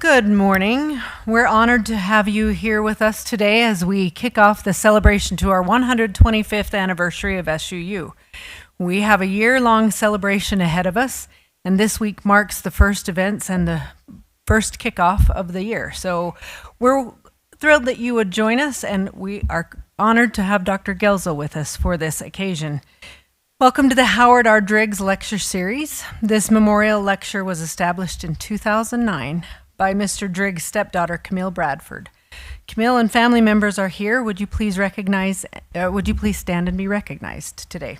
Good morning. We're honored to have you here with us today as we kick off the celebration to our 125th anniversary of SUU. We have a year-long celebration ahead of us, and this week marks the first events and the first kickoff of the year. So we're thrilled that you would join us, and we are honored to have Dr. Guelzo with us for this occasion. Welcome to the Howard R. Driggs Lecture Series. This memorial lecture was established in 2009 by Mr. Driggs' stepdaughter, Camille Bradford. Camille and family members are here. Would you please stand and be recognized today?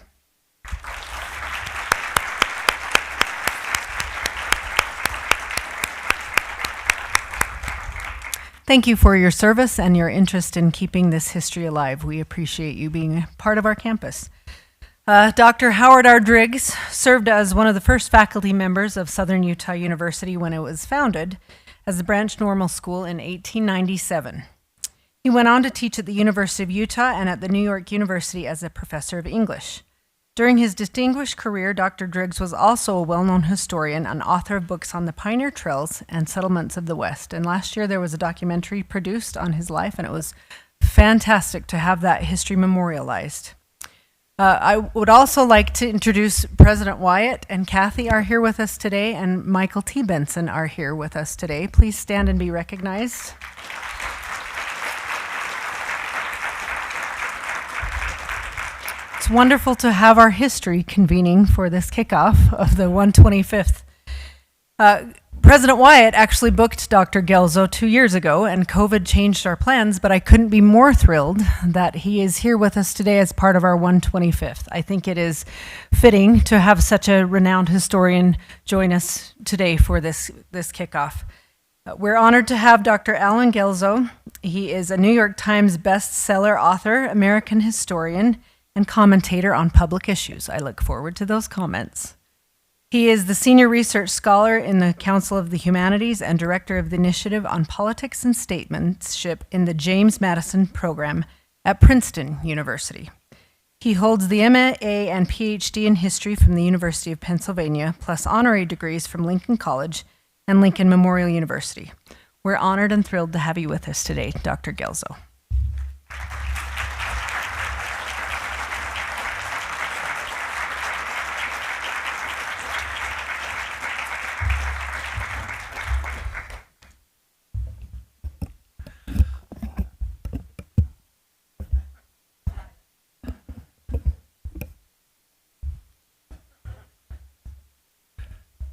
Thank you for your service and your interest in keeping this history alive. We appreciate you being part of our campus. Dr. Howard R. Driggs served as one of the first faculty members of Southern Utah University when it was founded as the Branch Normal School in 1897. He went on to teach at the University of Utah and at the New York University as a professor of English. During his distinguished career, Dr. Driggs was also a well-known historian and author of books on the pioneer trails and settlements of the West. And last year there was a documentary produced on his life, and it was fantastic to have that history memorialized. I would also like to introduce President Wyatt and Kathy are here with us today, and Michael T. Benson are here with us today. Please stand and be recognized. It's wonderful to have our history convening for this kickoff of the 125th. President Wyatt actually booked Dr. Guelzo 2 years ago, and COVID changed our plans, but I couldn't be more thrilled that he is here with us today as part of our 125th. I think it is fitting to have such a renowned historian join us today for this kickoff. We're honored to have Dr. Alan Guelzo. He is a New York Times bestseller author, American historian, and commentator on public issues. I look forward to those comments. He is the Senior Research Scholar in the Council of the Humanities and Director of the Initiative on Politics and Statesmanship in the James Madison Program at Princeton University. He holds the MA and PhD in History from the University of Pennsylvania, plus honorary degrees from Lincoln College and Lincoln Memorial University. We're honored and thrilled to have you with us today, Dr. Guelzo.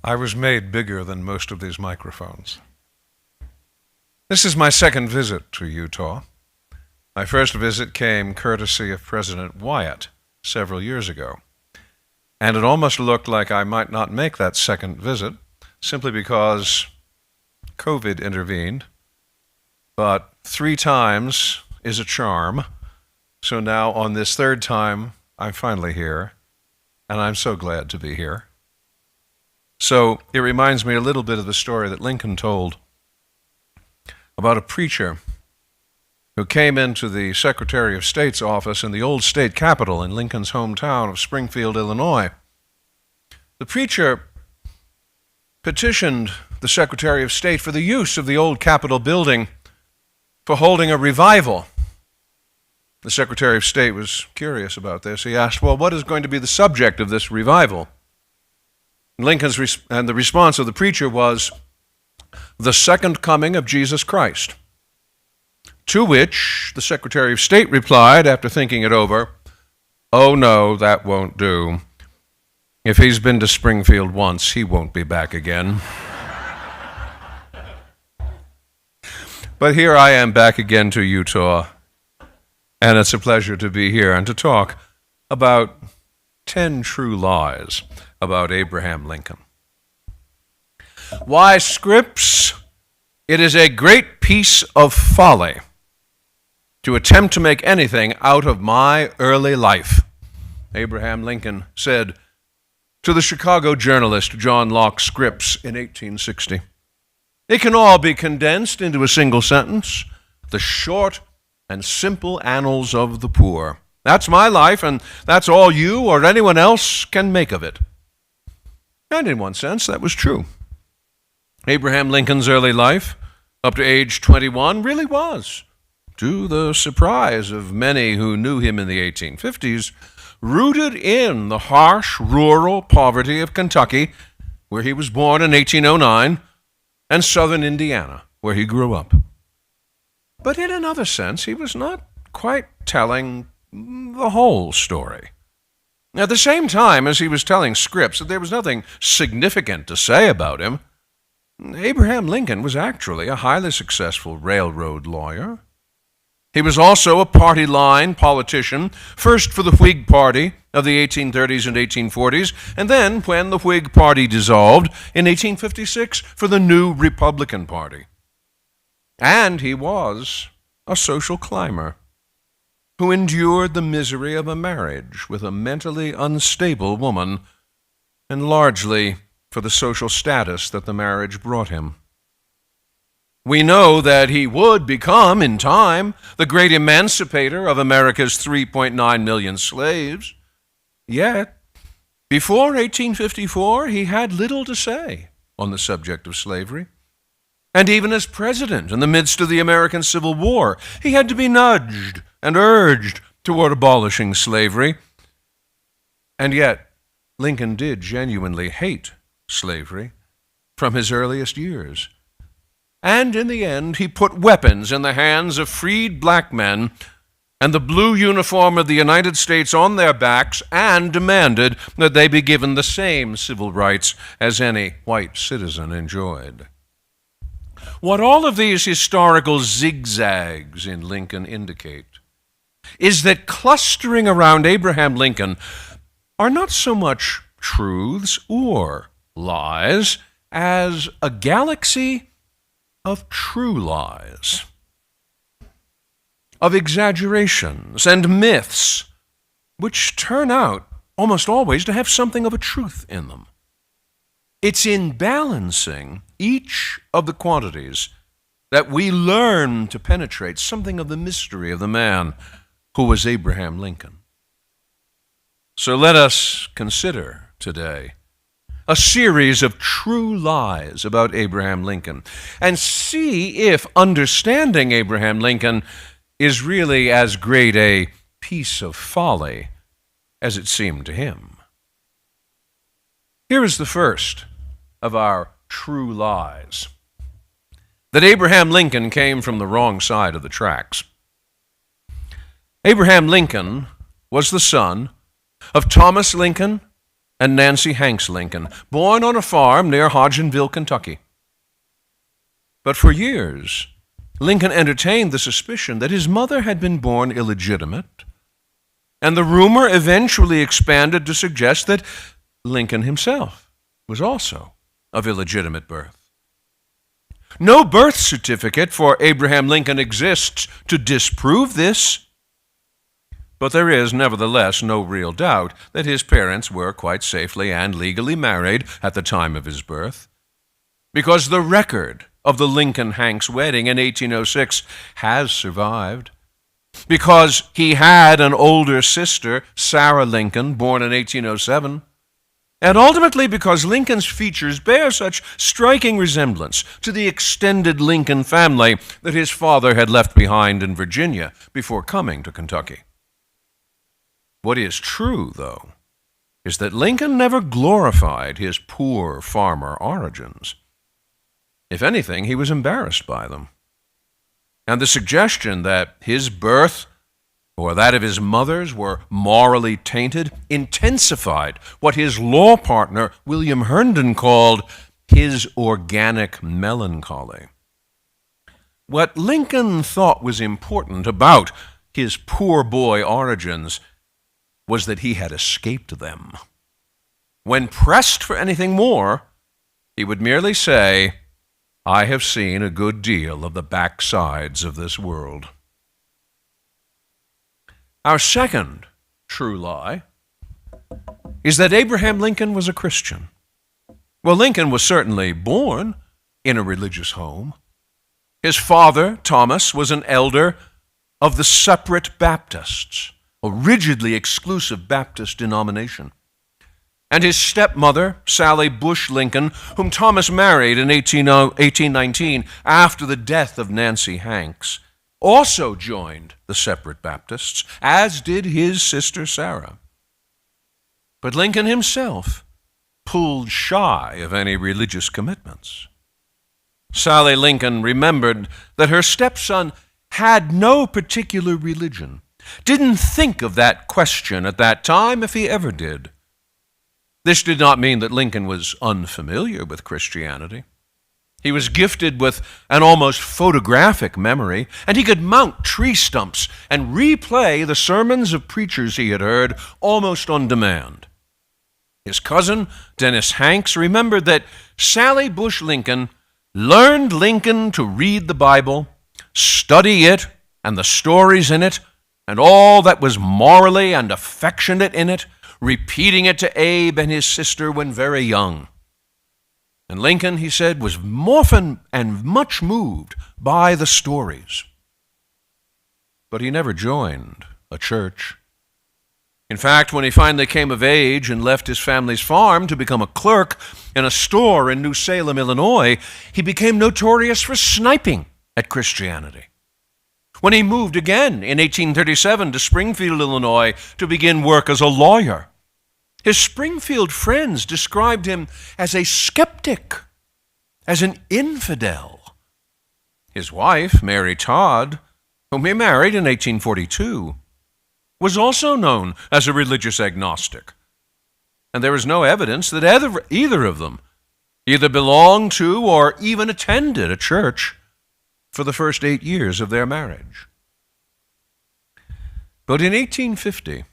I was made bigger than most of these microphones. This is my second visit to Utah. My first visit came courtesy of President Wyatt several years ago, and it almost looked like I might not make that second visit simply because COVID intervened, but 3 times is a charm, so now on this third time, I'm finally here, and I'm so glad to be here. So it reminds me a little bit of the story that Lincoln told about a preacher who came into the Secretary of State's office in the old state capitol in Lincoln's hometown of Springfield, Illinois. The preacher petitioned the Secretary of State for the use of the old Capitol building for holding a revival. The Secretary of State was curious about this. He asked, well, what is going to be the subject of this revival? And the response of the preacher was, the second coming of Jesus Christ. To which the Secretary of State replied, after thinking it over, oh no, that won't do. If he's been to Springfield once, he won't be back again. But here I am back again to Utah, and it's a pleasure to be here and to talk about 10 true lies about Abraham Lincoln. Why, Scripps, it is a great piece of folly to attempt to make anything out of my early life, Abraham Lincoln said to the Chicago journalist John Locke Scripps in 1860. It can all be condensed into a single sentence, the short and simple annals of the poor. That's my life, and that's all you or anyone else can make of it. And in one sense, that was true. Abraham Lincoln's early life up to age 21 really was, to the surprise of many who knew him in the 1850s, rooted in the harsh rural poverty of Kentucky, where he was born in 1809, and southern Indiana, where he grew up. But in another sense, he was not quite telling the whole story. At the same time as he was telling scripts that there was nothing significant to say about him, Abraham Lincoln was actually a highly successful railroad lawyer. He was also a party-line politician, first for the Whig Party of the 1830s and 1840s, and then, when the Whig Party dissolved in 1856, for the new Republican Party. And he was a social climber who endured the misery of a marriage with a mentally unstable woman, and largely for the social status that the marriage brought him. We know that he would become, in time, the great emancipator of America's 3.9 million slaves. Yet, before 1854, he had little to say on the subject of slavery. And even as president in the midst of the American Civil War, he had to be nudged and urged toward abolishing slavery. And yet, Lincoln did genuinely hate slavery from his earliest years. And in the end, he put weapons in the hands of freed black men and the blue uniform of the United States on their backs, and demanded that they be given the same civil rights as any white citizen enjoyed. What all of these historical zigzags in Lincoln indicate is that clustering around Abraham Lincoln are not so much truths or lies as a galaxy of true lies, of exaggerations and myths, which turn out almost always to have something of a truth in them. It's in balancing each of the quantities that we learn to penetrate something of the mystery of the man who was Abraham Lincoln. So let us consider today a series of true lies about Abraham Lincoln, and see if understanding Abraham Lincoln is really as great a piece of folly as it seemed to him. Here is the first of our true lies: that Abraham Lincoln came from the wrong side of the tracks. Abraham Lincoln was the son of Thomas Lincoln and Nancy Hanks Lincoln, born on a farm near Hodgenville, Kentucky. But for years, Lincoln entertained the suspicion that his mother had been born illegitimate, and the rumor eventually expanded to suggest that Lincoln himself was also of illegitimate birth. No birth certificate for Abraham Lincoln exists to disprove this, but there is nevertheless no real doubt that his parents were quite safely and legally married at the time of his birth, because the record of the Lincoln-Hanks wedding in 1806 has survived, because he had an older sister, Sarah Lincoln, born in 1807, and ultimately because Lincoln's features bear such striking resemblance to the extended Lincoln family that his father had left behind in Virginia before coming to Kentucky. What is true, though, is that Lincoln never glorified his poor farmer origins. If anything, he was embarrassed by them. And the suggestion that his birth or that of his mother's were morally tainted intensified what his law partner, William Herndon, called his organic melancholy. What Lincoln thought was important about his poor boy origins was that he had escaped them. When pressed for anything more, he would merely say, "I have seen a good deal of the backsides of this world." Our second true lie is that Abraham Lincoln was a Christian. Well, Lincoln was certainly born in a religious home. His father, Thomas, was an elder of the Separate Baptists, a rigidly exclusive Baptist denomination. and his stepmother, Sally Bush Lincoln, whom Thomas married in 1819 after the death of Nancy Hanks, also joined the separate Baptists, as did his sister Sarah. But Lincoln himself pulled shy of any religious commitments. Sally Lincoln remembered that her stepson had no particular religion, didn't think of that question at that time if he ever did. This did not mean that Lincoln was unfamiliar with Christianity. He was gifted with an almost photographic memory, and he could mount tree stumps and replay the sermons of preachers he had heard almost on demand. His cousin, Dennis Hanks, remembered that Sally Bush Lincoln learned Lincoln to read the Bible, study it and the stories in it, and all that was morally and affectionate in it, repeating it to Abe and his sister when very young. And Lincoln, he said, was often and much moved by the stories. But he never joined a church. In fact, when he finally came of age and left his family's farm to become a clerk in a store in New Salem, Illinois, he became notorious for sniping at Christianity. When he moved again in 1837 to Springfield, Illinois, to begin work as a lawyer, his Springfield friends described him as a skeptic, as an infidel. His wife, Mary Todd, whom he married in 1842, was also known as a religious agnostic. And there is no evidence that either of them either belonged to or even attended a church for the first 8 years of their marriage. But in 1850,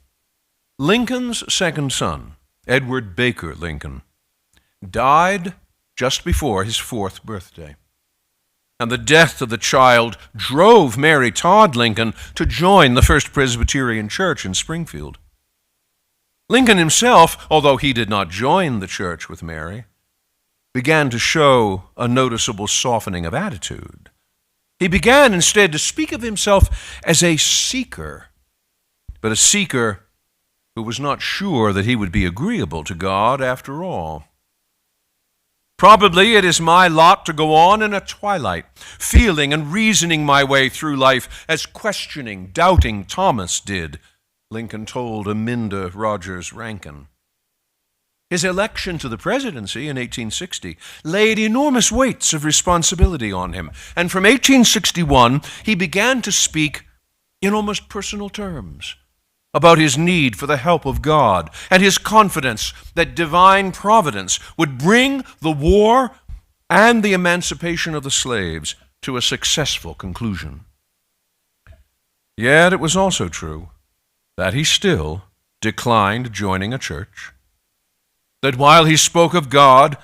Lincoln's second son, Edward Baker Lincoln, died just before his 4th birthday. And the death of the child drove Mary Todd Lincoln to join the First Presbyterian Church in Springfield. Lincoln himself, although he did not join the church with Mary, began to show a noticeable softening of attitude. He began instead to speak of himself as a seeker, but a seeker who was not sure that he would be agreeable to God after all. Probably it is my lot to go on in a twilight, feeling and reasoning my way through life as questioning, doubting Thomas did, Lincoln told Aminda Rogers Rankin. His election to the presidency in 1860 laid enormous weights of responsibility on him, and from 1861 he began to speak in almost personal terms about his need for the help of God and his confidence that divine providence would bring the war and the emancipation of the slaves to a successful conclusion. Yet it was also true that he still declined joining a church, that while he spoke of God,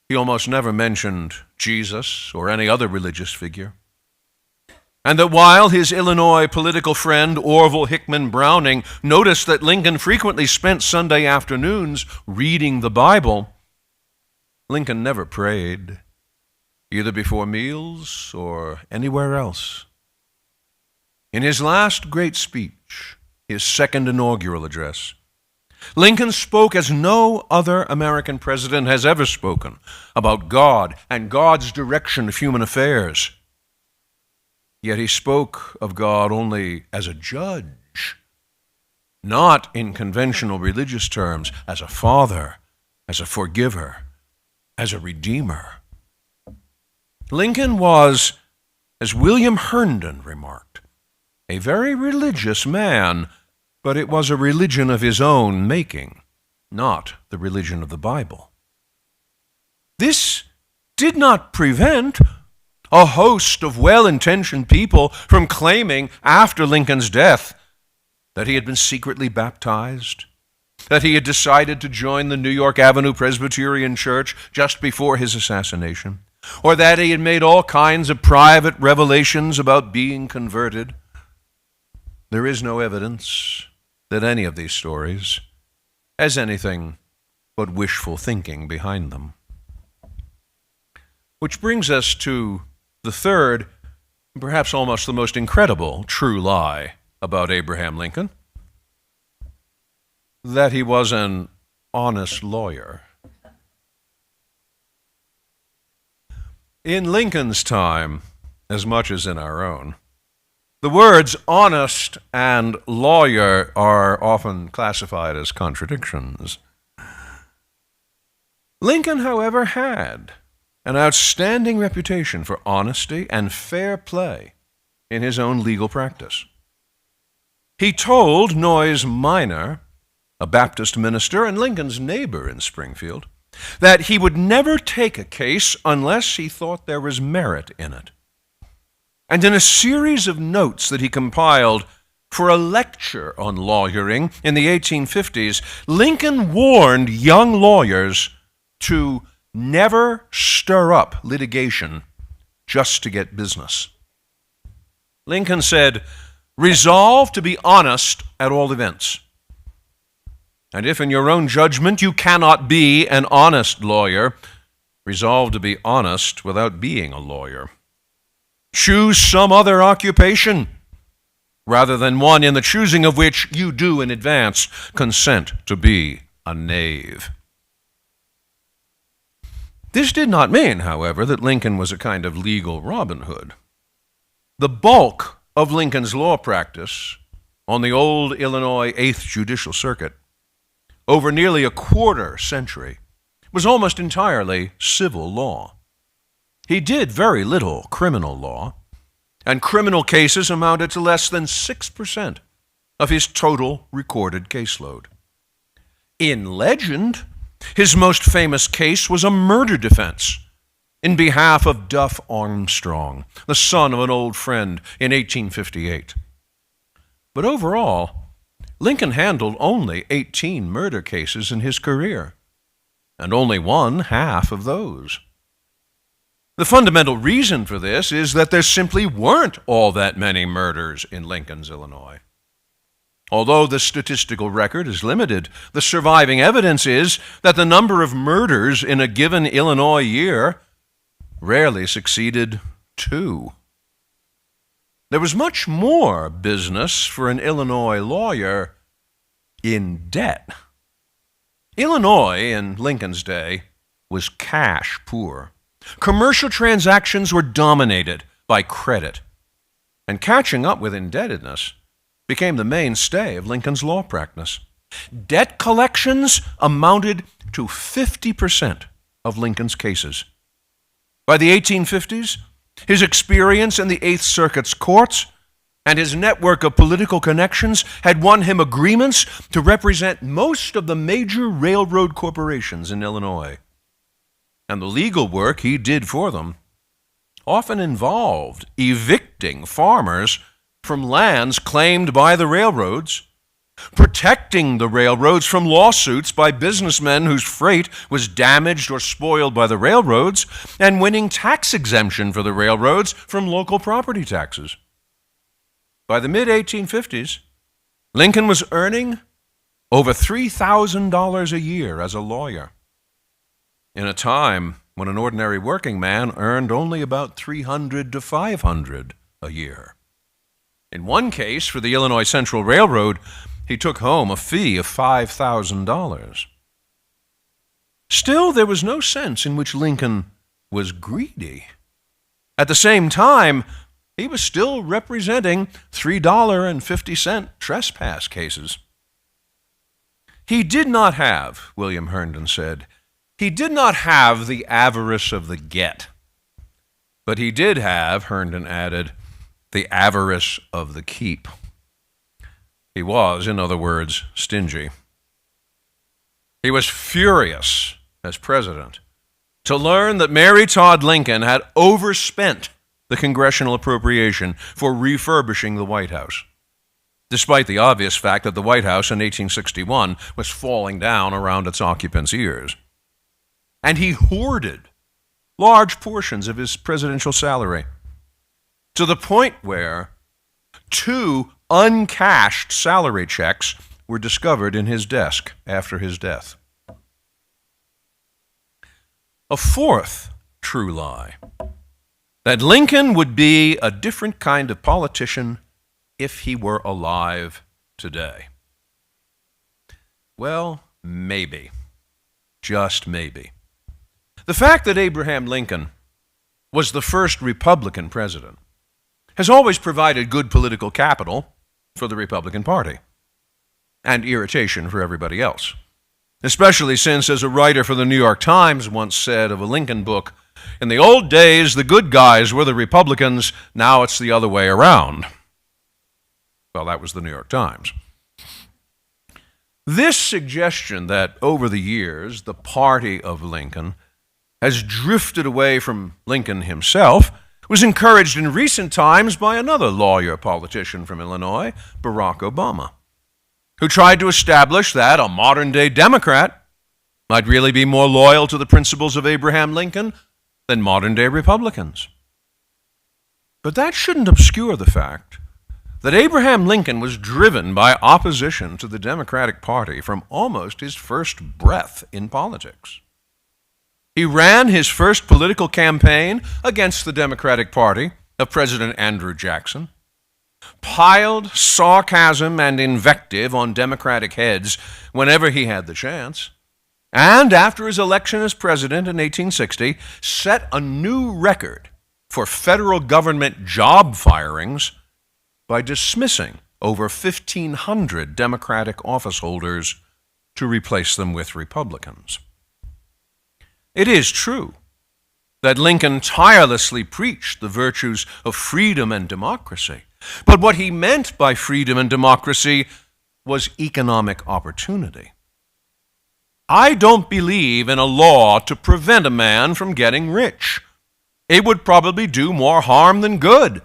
he almost never mentioned Jesus or any other religious figure, and that while his Illinois political friend Orville Hickman Browning noticed that Lincoln frequently spent Sunday afternoons reading the Bible, Lincoln never prayed, either before meals or anywhere else. In his last great speech, his second inaugural address, Lincoln spoke as no other American president has ever spoken about God and God's direction of human affairs. Yet he spoke of God only as a judge, not in conventional religious terms, as a father, as a forgiver, as a redeemer. Lincoln was, as William Herndon remarked, a very religious man, but it was a religion of his own making, not the religion of the Bible. This did not prevent a host of well-intentioned people from claiming after Lincoln's death that he had been secretly baptized, that he had decided to join the New York Avenue Presbyterian Church just before his assassination, or that he had made all kinds of private revelations about being converted. There is no evidence that any of these stories has anything but wishful thinking behind them. Which brings us to the third, perhaps almost the most incredible true lie about Abraham Lincoln, that he was an honest lawyer. In Lincoln's time, as much as in our own, the words honest and lawyer are often classified as contradictions. Lincoln, however, had an outstanding reputation for honesty and fair play in his own legal practice. He told Noyes Minor, a Baptist minister and Lincoln's neighbor in Springfield, that he would never take a case unless he thought there was merit in it. And in a series of notes that he compiled for a lecture on lawyering in the 1850s, Lincoln warned young lawyers to never stir up litigation just to get business. Lincoln said, "Resolve to be honest at all events. And if in your own judgment you cannot be an honest lawyer, resolve to be honest without being a lawyer. Choose some other occupation, rather than one in the choosing of which you do in advance consent to be a knave." This did not mean, however, that Lincoln was a kind of legal Robin Hood. The bulk of Lincoln's law practice on the old Illinois 8th Judicial Circuit, over nearly a quarter century, was almost entirely civil law. He did very little criminal law, and criminal cases amounted to less than 6% of his total recorded caseload. In legend, his most famous case was a murder defense in behalf of Duff Armstrong, the son of an old friend, in 1858. But overall, Lincoln handled only 18 murder cases in his career, and only won half of those. The fundamental reason for this is that there simply weren't all that many murders in Lincoln's Illinois. Although the statistical record is limited, the surviving evidence is that the number of murders in a given Illinois year rarely succeeded 2. There was much more business for an Illinois lawyer in debt. Illinois, in Lincoln's day, was cash poor. Commercial transactions were dominated by credit, and catching up with indebtedness became the mainstay of Lincoln's law practice. Debt collections amounted to 50% of Lincoln's cases. By the 1850s, his experience in the Eighth Circuit's courts and his network of political connections had won him agreements to represent most of the major railroad corporations in Illinois. And the legal work he did for them often involved evicting farmers from lands claimed by the railroads, protecting the railroads from lawsuits by businessmen whose freight was damaged or spoiled by the railroads, and winning tax exemption for the railroads from local property taxes. By the mid-1850s, Lincoln was earning over $3,000 a year as a lawyer, in a time when an ordinary working man earned only about $300 to $500 a year. In one case, for the Illinois Central Railroad, he took home a fee of $5,000. Still, there was no sense in which Lincoln was greedy. At the same time, he was still representing $3.50 trespass cases. He did not have, William Herndon said, he did not have the avarice of the get, but he did have, Herndon added, the avarice of the keep. He was, in other words, stingy. He was furious as president to learn that Mary Todd Lincoln had overspent the congressional appropriation for refurbishing the White House, despite the obvious fact that the White House in 1861 was falling down around its occupants' ears. And he hoarded large portions of his presidential salary, to the point where 2 uncashed salary checks were discovered in his desk after his death. A fourth true lie: that Lincoln would be a different kind of politician if he were alive today. Well, maybe. just maybe. The fact that Abraham Lincoln was the first Republican president has always provided good political capital for the Republican Party and irritation for everybody else, especially since, as a writer for the New York Times once said of a Lincoln book, in the old days, the good guys were the Republicans, now it's the other way around. Well, that was the New York Times. This suggestion that over the years the party of Lincoln has drifted away from Lincoln himself was encouraged in recent times by another lawyer politician from Illinois, Barack Obama, who tried to establish that a modern-day Democrat might really be more loyal to the principles of Abraham Lincoln than modern-day Republicans. But that shouldn't obscure the fact that Abraham Lincoln was driven by opposition to the Democratic Party from almost his first breath in politics. He ran his first political campaign against the Democratic Party of President Andrew Jackson, piled sarcasm and invective on Democratic heads whenever he had the chance, and after his election as president in 1860, set a new record for federal government job firings by dismissing over 1,500 Democratic office holders to replace them with Republicans. It is true that Lincoln tirelessly preached the virtues of freedom and democracy, but what he meant by freedom and democracy was economic opportunity. I don't believe in a law to prevent a man from getting rich. It would probably do more harm than good,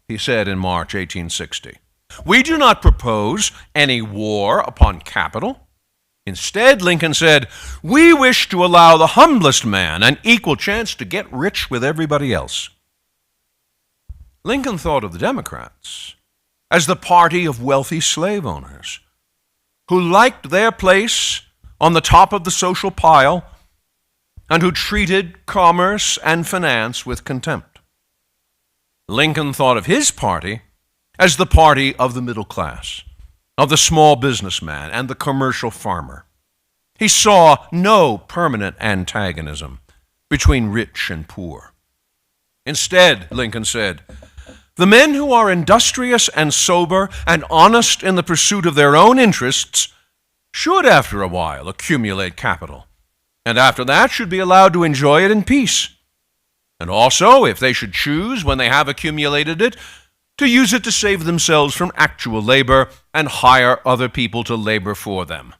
he said in March 1860. We do not propose any war upon capital. Instead, Lincoln said, we wish to allow the humblest man an equal chance to get rich with everybody else. Lincoln thought of the Democrats as the party of wealthy slave owners who liked their place on the top of the social pile and who treated commerce and finance with contempt. Lincoln thought of his party as the party of the middle class, of the small businessman and the commercial farmer. He saw no permanent antagonism between rich and poor. Instead, Lincoln said, the men who are industrious and sober and honest in the pursuit of their own interests should, after a while, accumulate capital, and after that should be allowed to enjoy it in peace. And also, if they should choose, when they have accumulated it, to use it to save themselves from actual labor and hire other people to labor for them.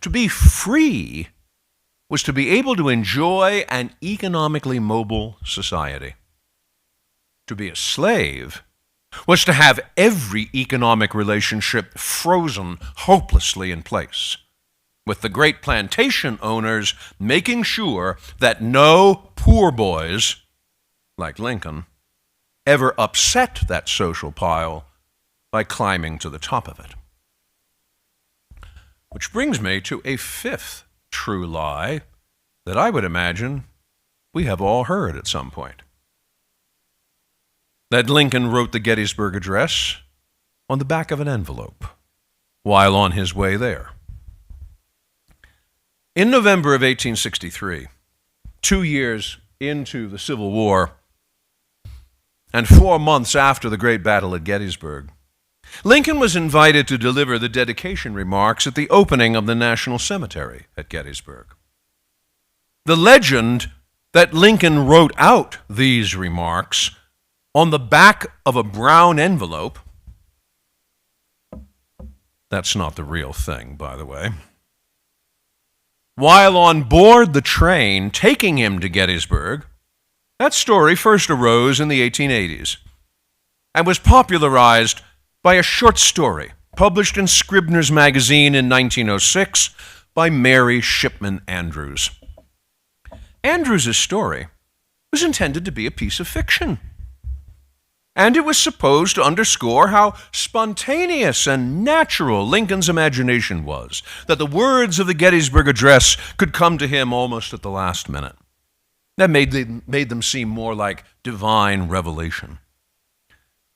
To be free was to be able to enjoy an economically mobile society. To be a slave was to have every economic relationship frozen hopelessly in place, with the great plantation owners making sure that no poor boys, like Lincoln, ever upset that social pile by climbing to the top of it. Which brings me to a fifth true lie that I would imagine we have all heard at some point. That Lincoln wrote the Gettysburg Address on the back of an envelope while on his way there. In November of 1863, 2 years into the Civil War, and 4 months after the great battle at Gettysburg, Lincoln was invited to deliver the dedication remarks at the opening of the National Cemetery at Gettysburg. The legend that Lincoln wrote out these remarks on the back of a brown envelope, that's not the real thing, by the way, while on board the train taking him to Gettysburg, that story first arose in the 1880s and was popularized by a short story published in Scribner's Magazine in 1906 by Mary Shipman Andrews. Andrews' story was intended to be a piece of fiction, and it was supposed to underscore how spontaneous and natural Lincoln's imagination was, that the words of the Gettysburg Address could come to him almost at the last minute. That made them seem more like divine revelation.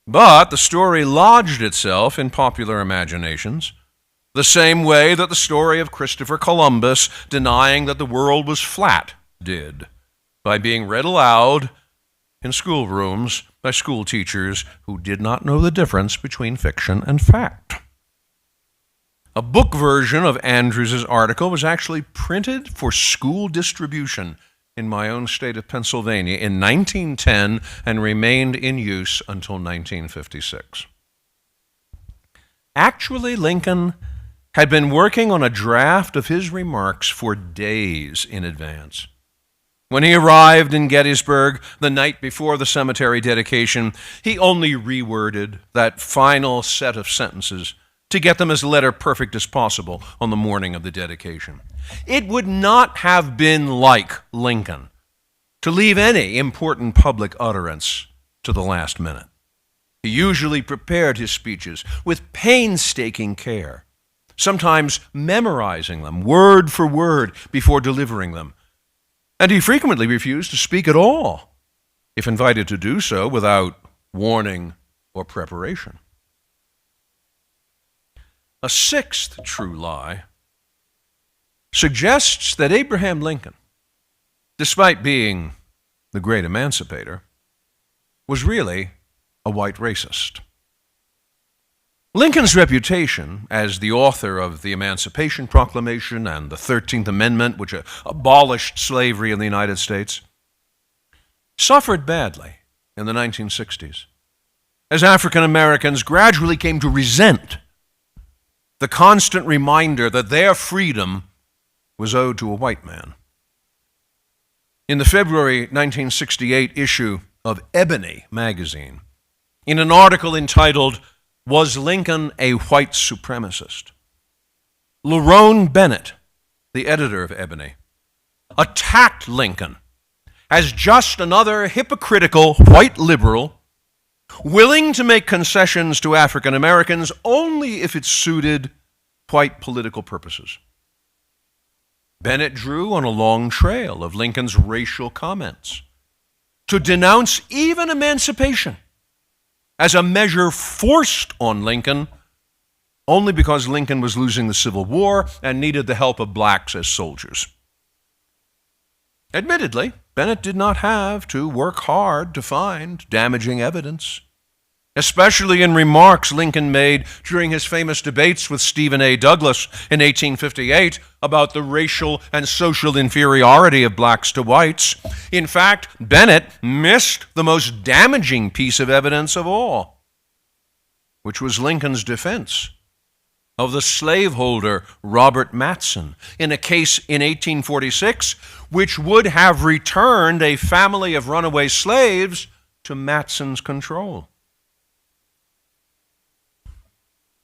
But the story lodged itself in popular imaginations the same way that the story of Christopher Columbus denying that the world was flat did, by being read aloud in schoolrooms by school teachers who did not know the difference between fiction and fact. A book version of Andrews's article was actually printed for school distribution in my own state of Pennsylvania in 1910 and remained in use until 1956. Actually, Lincoln had been working on a draft of his remarks for days in advance. When he arrived in Gettysburg the night before the cemetery dedication, he only reworded that final set of sentences to get them as letter-perfect as possible on the morning of the dedication. It would not have been like Lincoln to leave any important public utterance to the last minute. He usually prepared his speeches with painstaking care, sometimes memorizing them word for word before delivering them. And he frequently refused to speak at all, if invited to do so without warning or preparation. A sixth true lie suggests that Abraham Lincoln, despite being the great emancipator, was really a white racist. Lincoln's reputation as the author of the Emancipation Proclamation and the 13th Amendment, which abolished slavery in the United States, suffered badly in the 1960s as African Americans gradually came to resent the constant reminder that their freedom was owed to a white man. In the February 1968 issue of Ebony magazine, in an article entitled, "Was Lincoln a White Supremacist?" Lerone Bennett, the editor of Ebony, attacked Lincoln as just another hypocritical white liberal willing to make concessions to African Americans only if it suited white political purposes. Bennett drew on a long trail of Lincoln's racial comments to denounce even emancipation as a measure forced on Lincoln only because Lincoln was losing the Civil War and needed the help of blacks as soldiers. Admittedly, Bennett did not have to work hard to find damaging evidence, especially in remarks Lincoln made during his famous debates with Stephen A. Douglas in 1858 about the racial and social inferiority of blacks to whites. In fact, Bennett missed the most damaging piece of evidence of all, which was Lincoln's defense of the slaveholder Robert Matson in a case in 1846 which would have returned a family of runaway slaves to Matson's control.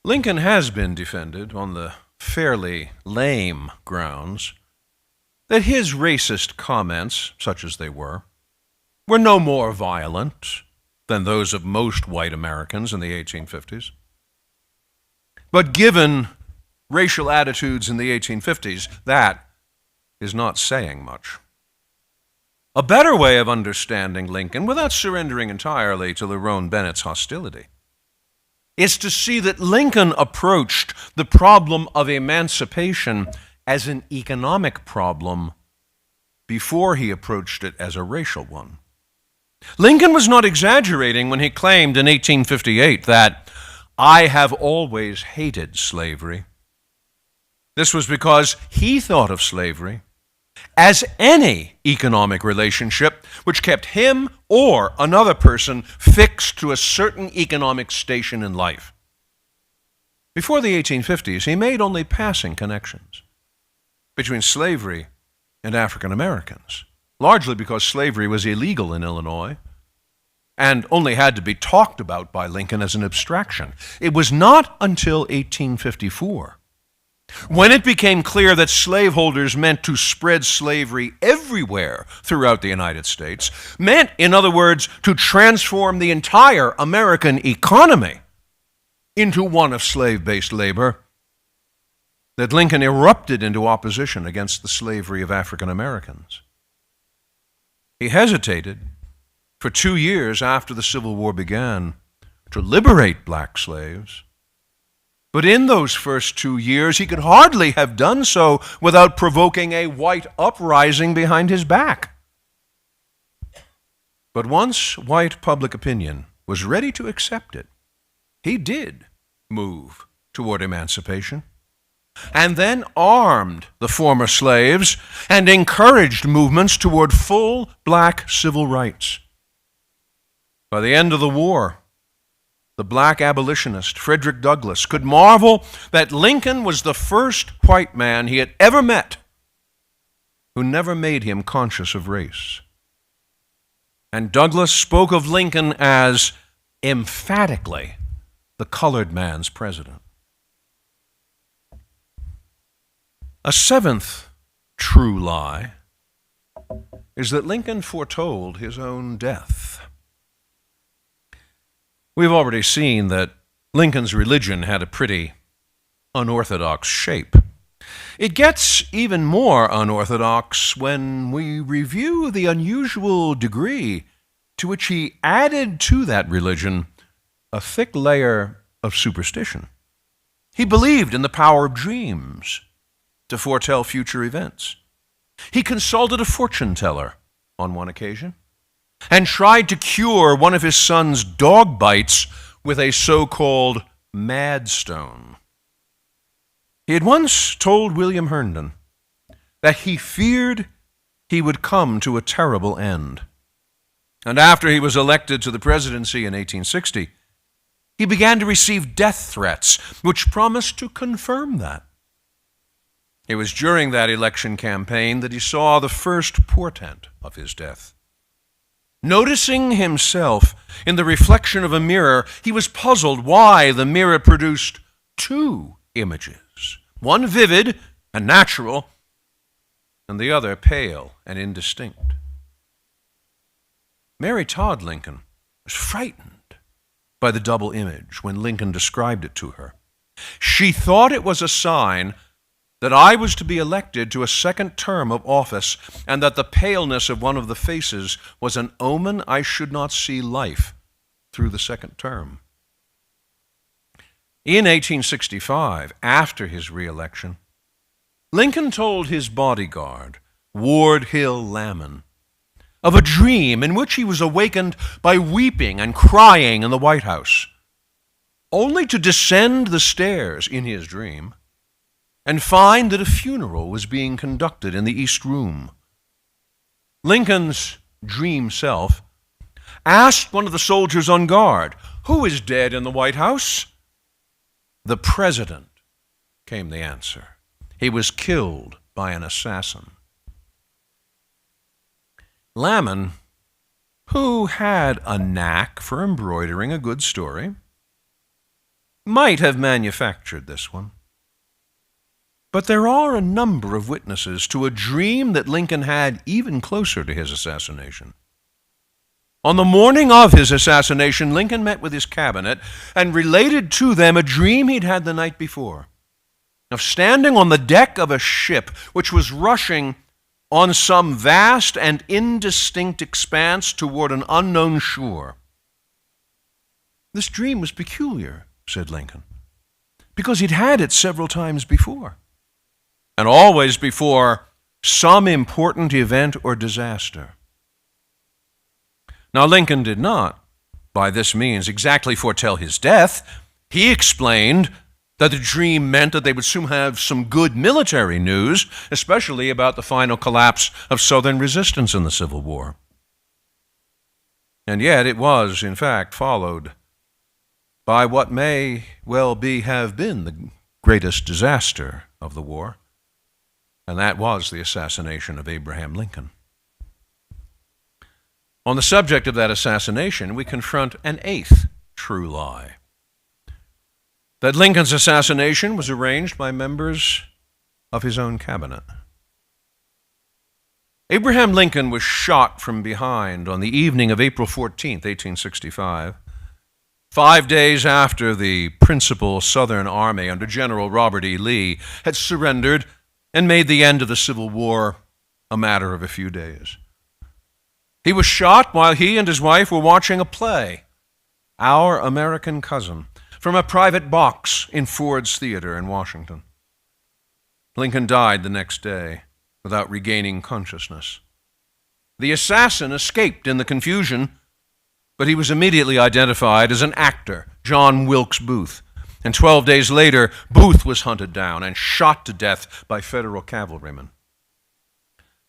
Lincoln has been defended on the fairly lame grounds that his racist comments, such as they were no more violent than those of most white Americans in the 1850s. But given racial attitudes in the 1850s, that is not saying much. A better way of understanding Lincoln, without surrendering entirely to Lerone Bennett's hostility, is to see that Lincoln approached the problem of emancipation as an economic problem before he approached it as a racial one. Lincoln was not exaggerating when he claimed in 1858 that "I have always hated slavery." This was because he thought of slavery as any economic relationship which kept him or another person fixed to a certain economic station in life. Before the 1850s, he made only passing connections between slavery and African Americans, largely because slavery was illegal in Illinois and only had to be talked about by Lincoln as an abstraction. It was not until 1854, when it became clear that slaveholders meant to spread slavery everywhere throughout the United States, meant, in other words, to transform the entire American economy into one of slave-based labor, that Lincoln erupted into opposition against the slavery of African Americans. He hesitated for 2 years after the Civil War began to liberate black slaves, But in those first 2 years, he could hardly have done so without provoking a white uprising behind his back. But once white public opinion was ready to accept it, he did move toward emancipation, and then armed the former slaves and encouraged movements toward full black civil rights. By the end of the war, the black abolitionist Frederick Douglass could marvel that Lincoln was the first white man he had ever met who never made him conscious of race. And Douglass spoke of Lincoln as emphatically the colored man's president. A seventh true lie is that Lincoln foretold his own death. We've already seen that Lincoln's religion had a pretty unorthodox shape. It gets even more unorthodox when we review the unusual degree to which he added to that religion a thick layer of superstition. He believed in the power of dreams to foretell future events. He consulted a fortune teller on one occasion and tried to cure one of his son's dog bites with a so-called mad stone. He had once told William Herndon that he feared he would come to a terrible end. And after he was elected to the presidency in 1860, he began to receive death threats, which promised to confirm that. It was during that election campaign that he saw the first portent of his death. Noticing himself in the reflection of a mirror, he was puzzled why the mirror produced two images, one vivid and natural, and the other pale and indistinct. Mary Todd Lincoln was frightened by the double image when Lincoln described it to her. She thought it was a sign that I was to be elected to a second term of office, and that the paleness of one of the faces was an omen I should not see life through the second term. In 1865, after his re-election, Lincoln told his bodyguard, Ward Hill Lamon, of a dream in which he was awakened by weeping and crying in the White House, only to descend the stairs in his dream and find that a funeral was being conducted in the East Room. Lincoln's dream self asked one of the soldiers on guard, "Who is dead in the White House?" "The President," came the answer. "He was killed by an assassin." Lamon, who had a knack for embroidering a good story, might have manufactured this one. But there are a number of witnesses to a dream that Lincoln had even closer to his assassination. On the morning of his assassination, Lincoln met with his cabinet and related to them a dream he'd had the night before of standing on the deck of a ship which was rushing on some vast and indistinct expanse toward an unknown shore. This dream was peculiar, said Lincoln, because he'd had it several times before, and always before some important event or disaster. Now, Lincoln did not, by this means, exactly foretell his death. He explained that the dream meant that they would soon have some good military news, especially about the final collapse of Southern resistance in the Civil War. And yet it was, in fact, followed by what may well have been the greatest disaster of the war, and that was the assassination of Abraham Lincoln. On the subject of that assassination, we confront an eighth true lie: that Lincoln's assassination was arranged by members of his own cabinet. Abraham Lincoln was shot from behind on the evening of April 14th, 1865, 5 days after the principal Southern Army under General Robert E. Lee had surrendered and made the end of the Civil War a matter of a few days. He was shot while he and his wife were watching a play, Our American Cousin, from a private box in Ford's Theater in Washington. Lincoln died the next day without regaining consciousness. The assassin escaped in the confusion, but he was immediately identified as an actor, John Wilkes Booth. And 12 days later, Booth was hunted down and shot to death by Federal cavalrymen.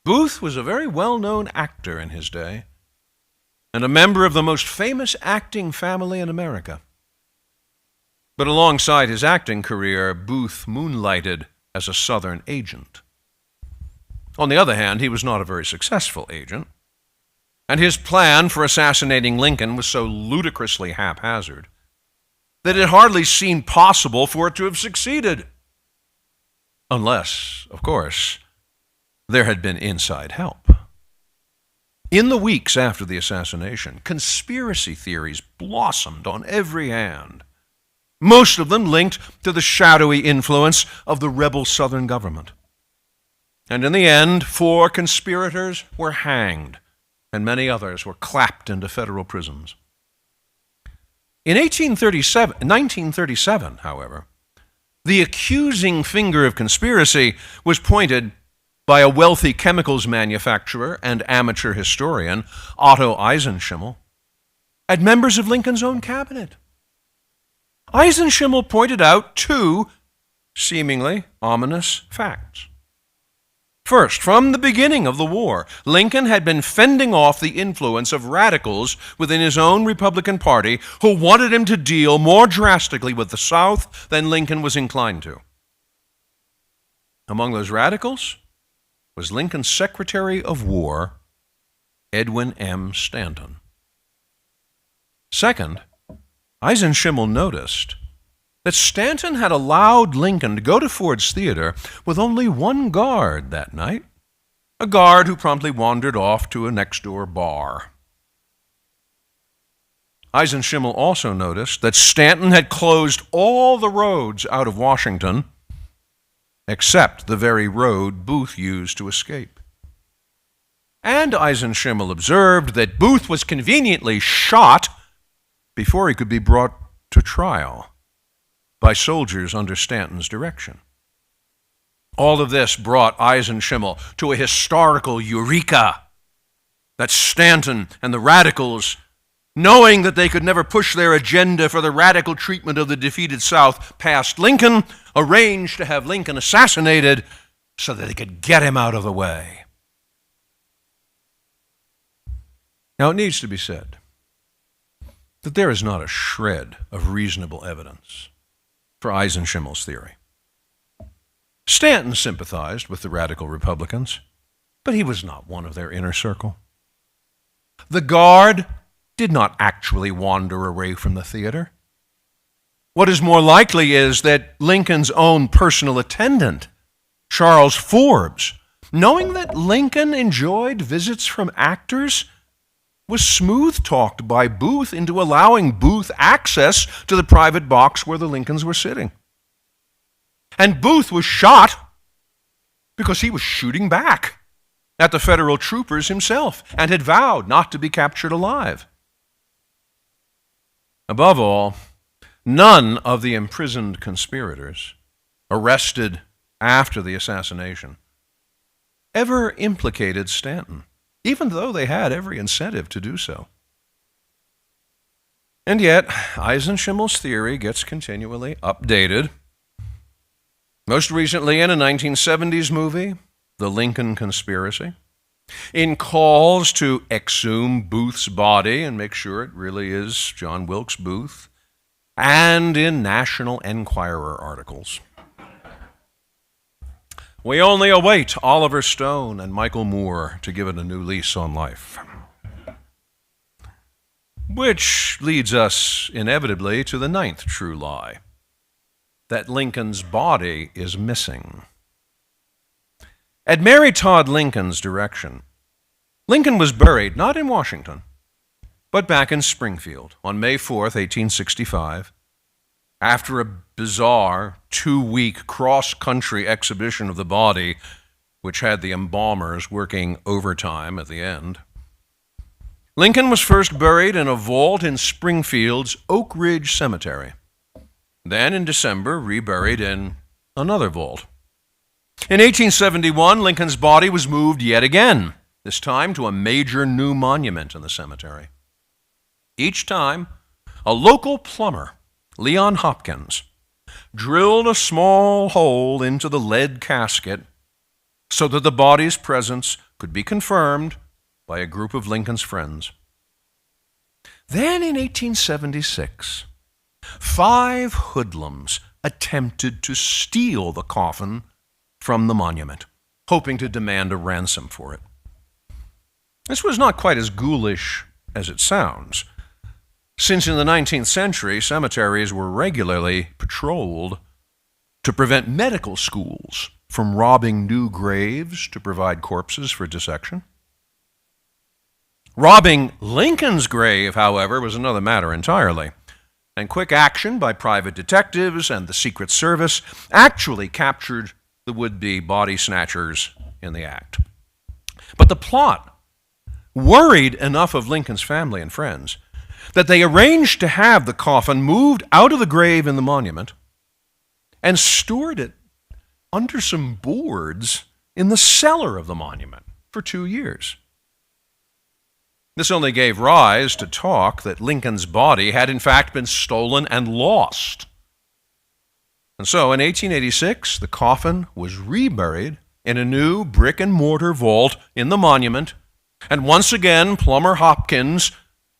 Booth was a very well-known actor in his day and a member of the most famous acting family in America. But alongside his acting career, Booth moonlighted as a Southern agent. On the other hand, he was not a very successful agent, and his plan for assassinating Lincoln was so ludicrously haphazard that it hardly seemed possible for it to have succeeded. Unless, of course, there had been inside help. In the weeks after the assassination, conspiracy theories blossomed on every hand, most of them linked to the shadowy influence of the rebel Southern government. And in the end, 4 conspirators were hanged, and many others were clapped into federal prisons. In 1937, however, the accusing finger of conspiracy was pointed by a wealthy chemicals manufacturer and amateur historian, Otto Eisenschimmel, at members of Lincoln's own cabinet. Eisenschimmel pointed out 2 seemingly ominous facts. First, from the beginning of the war, Lincoln had been fending off the influence of radicals within his own Republican Party who wanted him to deal more drastically with the South than Lincoln was inclined to. Among those radicals was Lincoln's Secretary of War, Edwin M. Stanton. Second, Eisenschimmel noticed that Stanton had allowed Lincoln to go to Ford's Theater with only 1 guard that night, a guard who promptly wandered off to a next-door bar. Eisenschimmel also noticed that Stanton had closed all the roads out of Washington except the very road Booth used to escape. And Eisenschimmel observed that Booth was conveniently shot before he could be brought to trial by soldiers under Stanton's direction. All of this brought Eisenschimmel to a historical eureka that Stanton and the radicals, knowing that they could never push their agenda for the radical treatment of the defeated South past Lincoln, arranged to have Lincoln assassinated so that they could get him out of the way. Now, it needs to be said that there is not a shred of reasonable evidence for Eisenschimmel's theory. Stanton sympathized with the radical Republicans, but he was not one of their inner circle. The guard did not actually wander away from the theater. What is more likely is that Lincoln's own personal attendant, Charles Forbes, knowing that Lincoln enjoyed visits from actors, was smooth-talked by Booth into allowing Booth access to the private box where the Lincolns were sitting. And Booth was shot because he was shooting back at the federal troopers himself and had vowed not to be captured alive. Above all, none of the imprisoned conspirators arrested after the assassination ever implicated Stanton, even though they had every incentive to do so. And yet, Eisenschimmel's theory gets continually updated. Most recently in a 1970s movie, The Lincoln Conspiracy, in calls to exhume Booth's body and make sure it really is John Wilkes Booth, and in National Enquirer articles. We only await Oliver Stone and Michael Moore to give it a new lease on life. Which leads us inevitably to the 9th true lie, that Lincoln's body is missing. At Mary Todd Lincoln's direction, Lincoln was buried not in Washington, but back in Springfield on May 4th, 1865, after a bizarre 2-week cross-country exhibition of the body, which had the embalmers working overtime at the end. Lincoln was first buried in a vault in Springfield's Oak Ridge Cemetery, then in December reburied in another vault. In 1871, Lincoln's body was moved yet again, this time to a major new monument in the cemetery. Each time, a local plumber, Leon Hopkins, drilled a small hole into the lead casket so that the body's presence could be confirmed by a group of Lincoln's friends. Then in 1876, 5 hoodlums attempted to steal the coffin from the monument, hoping to demand a ransom for it. This was not quite as ghoulish as it sounds, since in the 19th century, cemeteries were regularly patrolled to prevent medical schools from robbing new graves to provide corpses for dissection. Robbing Lincoln's grave, however, was another matter entirely, and quick action by private detectives and the Secret Service actually captured the would-be body snatchers in the act. But the plot worried enough of Lincoln's family and friends that they arranged to have the coffin moved out of the grave in the monument and stored it under some boards in the cellar of the monument for 2 years. This only gave rise to talk that Lincoln's body had in fact been stolen and lost. And so in 1886, the coffin was reburied in a new brick and mortar vault in the monument, and once again plumber Hopkins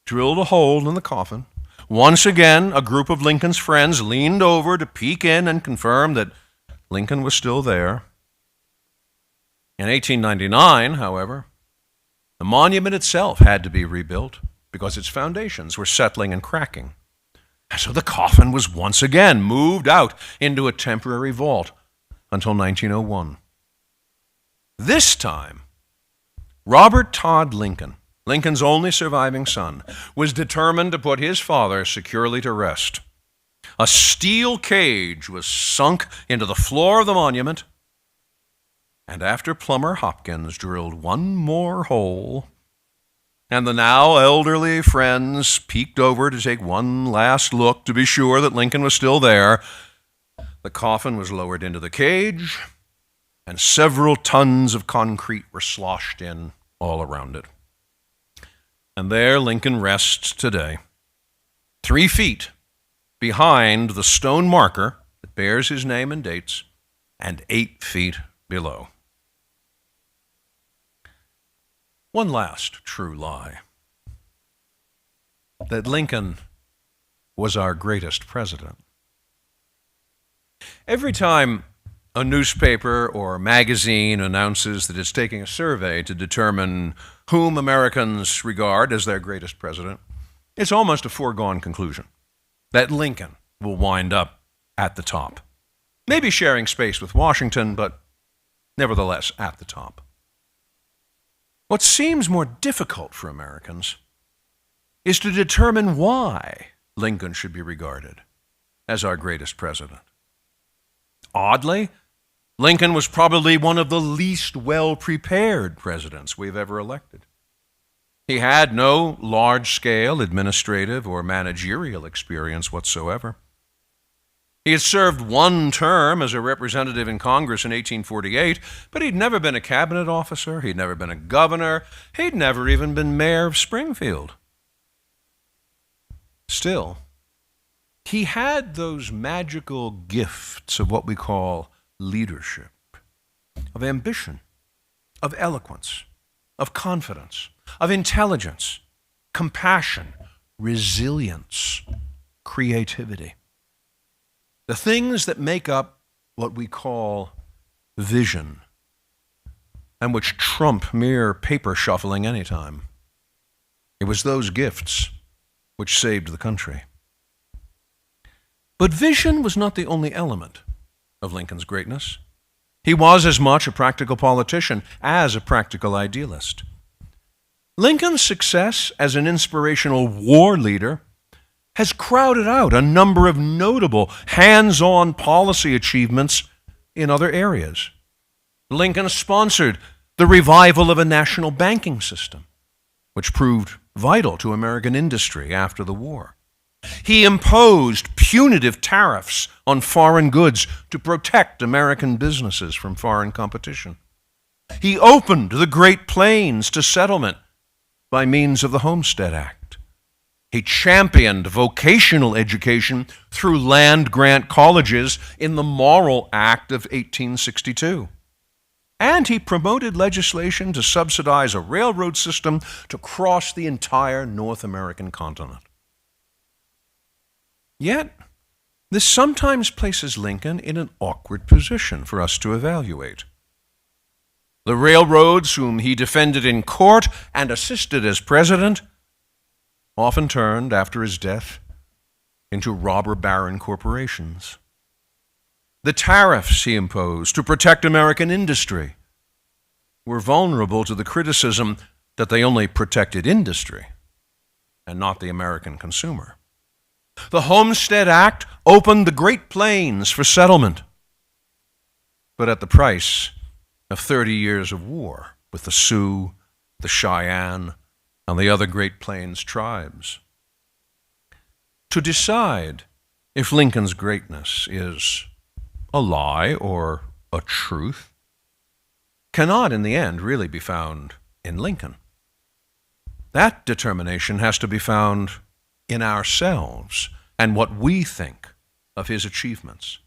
drilled a hole in the coffin. Once again, a group of Lincoln's friends leaned over to peek in and confirm that Lincoln was still there. In 1899, however, the monument itself had to be rebuilt because its foundations were settling and cracking. So the coffin was once again moved out into a temporary vault until 1901. This time, Robert Todd Lincoln, Lincoln's only surviving son, was determined to put his father securely to rest. A steel cage was sunk into the floor of the monument, and after plumber Hopkins drilled one more hole, and the now elderly friends peeked over to take one last look to be sure that Lincoln was still there, the coffin was lowered into the cage, and several tons of concrete were sloshed in all around it. And there Lincoln rests today, 3 feet behind the stone marker that bears his name and dates, and 8 feet below. One last true lie: that Lincoln was our greatest president. Every time a newspaper or magazine announces that it's taking a survey to determine whom Americans regard as their greatest president, it's almost a foregone conclusion that Lincoln will wind up at the top. Maybe sharing space with Washington, but nevertheless at the top. What seems more difficult for Americans is to determine why Lincoln should be regarded as our greatest president. Oddly, Lincoln was probably one of the least well-prepared presidents we've ever elected. He had no large-scale administrative or managerial experience whatsoever. He had served 1 term as a representative in Congress in 1848, but he'd never been a cabinet officer, he'd never been a governor, he'd never even been mayor of Springfield. Still, he had those magical gifts of what we call leadership, of ambition, of eloquence, of confidence, of intelligence, compassion, resilience, creativity. The things that make up what we call vision, and which trump mere paper shuffling anytime. It was those gifts which saved the country. But vision was not the only element of Lincoln's greatness. He was as much a practical politician as a practical idealist. Lincoln's success as an inspirational war leader has crowded out a number of notable hands-on policy achievements in other areas. Lincoln sponsored the revival of a national banking system, which proved vital to American industry after the war. He imposed punitive tariffs on foreign goods to protect American businesses from foreign competition. He opened the Great Plains to settlement by means of the Homestead Act. He championed vocational education through land-grant colleges in the Morrill Act of 1862. And he promoted legislation to subsidize a railroad system to cross the entire North American continent. Yet, this sometimes places Lincoln in an awkward position for us to evaluate. The railroads whom he defended in court and assisted as president often turned, after his death, into robber baron corporations. The tariffs he imposed to protect American industry were vulnerable to the criticism that they only protected industry and not the American consumer. The Homestead Act opened the Great Plains for settlement, but at the price of 30 years of war with the Sioux, the Cheyenne, and the other Great Plains tribes. To decide if Lincoln's greatness is a lie or a truth cannot in the end really be found in Lincoln. That determination has to be found in ourselves and what we think of his achievements.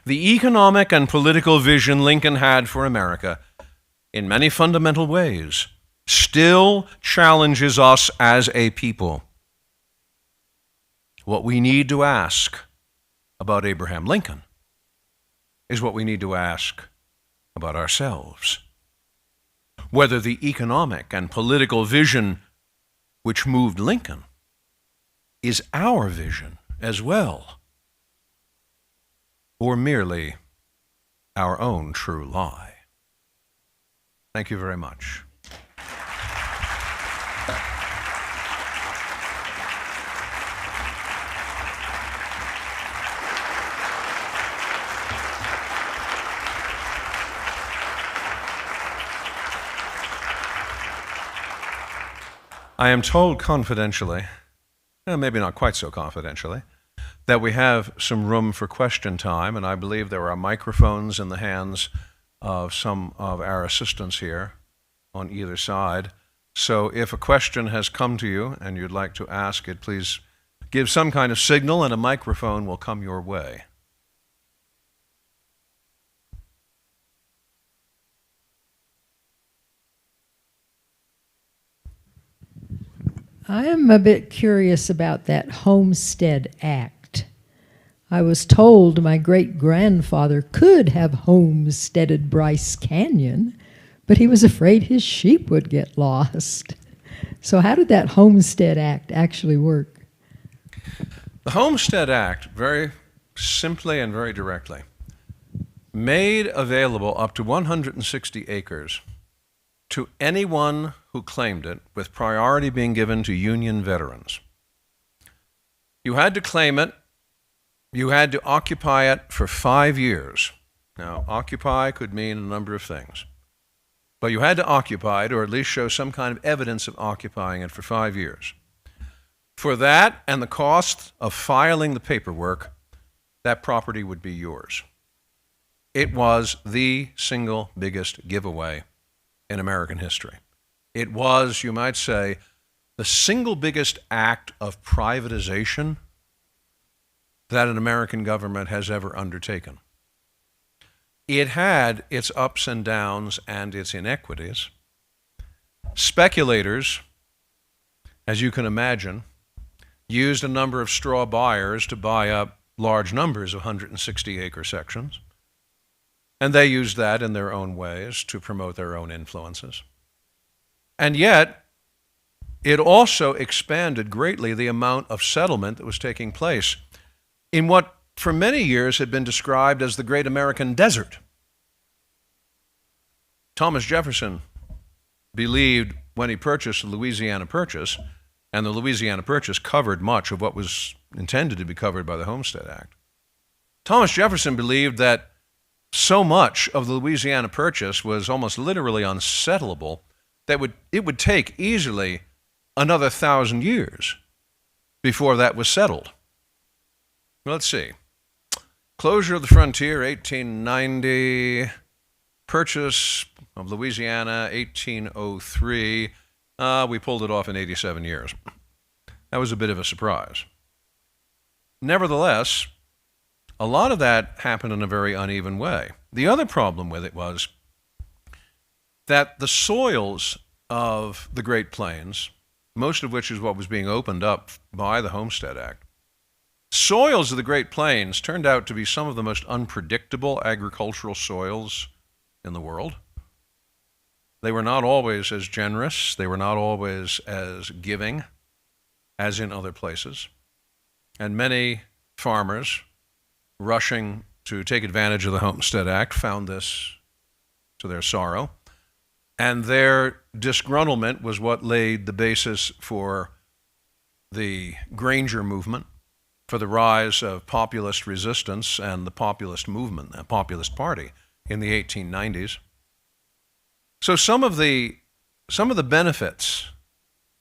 The economic and political vision Lincoln had for America, in many fundamental ways, still challenges us as a people. What we need to ask about Abraham Lincoln is what we need to ask about ourselves. Whether the economic and political vision which moved Lincoln is our vision as well, or merely our own true lie. Thank you very much. I am told confidentially, maybe not quite so confidentially, that we have some room for question time, and I believe there are microphones in the hands of some of our assistants here on either side. So if a question has come to you and you'd like to ask it, please give some kind of signal and a microphone will come your way. I am a bit curious about that Homestead Act. I was told my great-grandfather could have homesteaded Bryce Canyon, but he was afraid his sheep would get lost. So how did that Homestead Act actually work? The Homestead Act, very simply and very directly, made available up to 160 acres to anyone who claimed it, with priority being given to Union veterans. You had to claim it. You had to occupy it for 5 years. Now, occupy could mean a number of things, but you had to occupy it, or at least show some kind of evidence of occupying it for 5 years. For that and the cost of filing the paperwork, that property would be yours. It was the single biggest giveaway in American history. It was, you might say, the single biggest act of privatization that an American government has ever undertaken. It had its ups and downs and its inequities. Speculators, as you can imagine, used a number of straw buyers to buy up large numbers of 160-acre sections, and they used that in their own ways to promote their own influences. And yet, it also expanded greatly the amount of settlement that was taking place in what for many years had been described as the Great American Desert. Thomas Jefferson believed when he purchased the Louisiana Purchase, and the Louisiana Purchase covered much of what was intended to be covered by the Homestead Act. Thomas Jefferson believed that so much of the Louisiana Purchase was almost literally unsettleable that it would take easily another 1,000 years before that was settled. Let's see. Closure of the frontier, 1890. Purchase of Louisiana, 1803. We pulled it off in 87 years. That was a bit of a surprise. Nevertheless, a lot of that happened in a very uneven way. The other problem with it was that the soils of the Great Plains, most of which is what was being opened up by the Homestead Act, soils of the Great Plains turned out to be some of the most unpredictable agricultural soils in the world. They were not always as generous, they were not always as giving as in other places. And many farmers rushing to take advantage of the Homestead Act found this to their sorrow. And their disgruntlement was what laid the basis for the Granger movement, for the rise of populist resistance and the populist movement, the populist party in the 1890s. So some of the benefits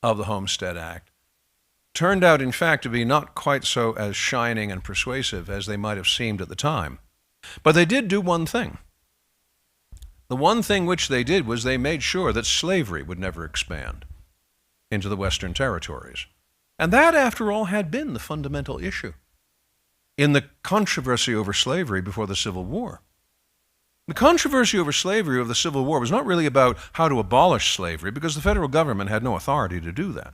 of the Homestead Act turned out, in fact, to be not quite so as shining and persuasive as they might have seemed at the time. But they did do one thing. The one thing which they did was they made sure that slavery would never expand into the Western territories. And that, after all, had been the fundamental issue in the controversy over slavery before the Civil War. The controversy over slavery of the Civil War was not really about how to abolish slavery, because the federal government had no authority to do that.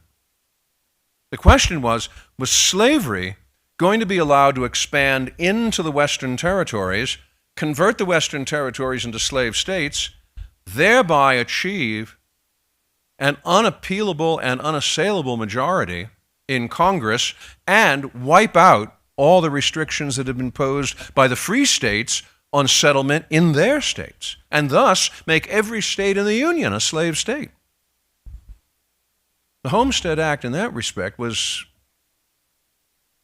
The question was slavery going to be allowed to expand into the Western territories, convert the Western territories into slave states, thereby achieve an unappealable and unassailable majority in Congress and wipe out all the restrictions that had been imposed by the free states on settlement in their states, and thus make every state in the Union a slave state. The Homestead Act in that respect was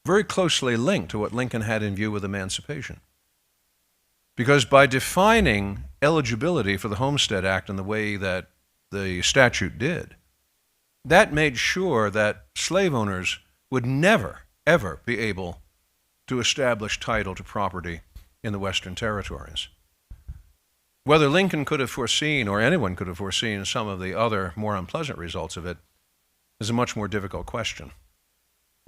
very closely linked to what Lincoln had in view with emancipation. Because by defining eligibility for the Homestead Act in the way that the statute did, that made sure that slave owners would never, ever be able to establish title to property in the Western territories. Whether Lincoln could have foreseen, or anyone could have foreseen, some of the other more unpleasant results of it is a much more difficult question.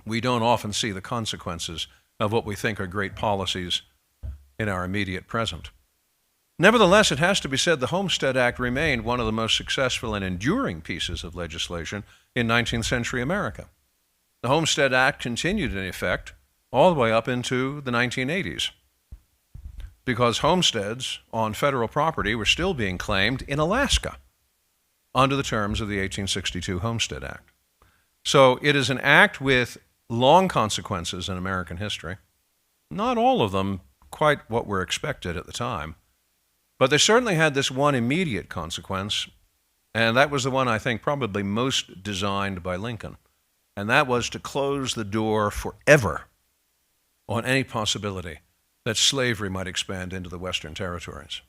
We don't often see the consequences of what we think are great policies in our immediate present. Nevertheless, it has to be said the Homestead Act remained one of the most successful and enduring pieces of legislation in 19th century America. The Homestead Act continued in effect all the way up into the 1980s, because homesteads on federal property were still being claimed in Alaska under the terms of the 1862 Homestead Act. So it is an act with long consequences in American history, not all of them quite what were expected at the time, but they certainly had this one immediate consequence, and that was the one I think probably most designed by Lincoln, and that was to close the door forever on any possibility that slavery might expand into the Western territories.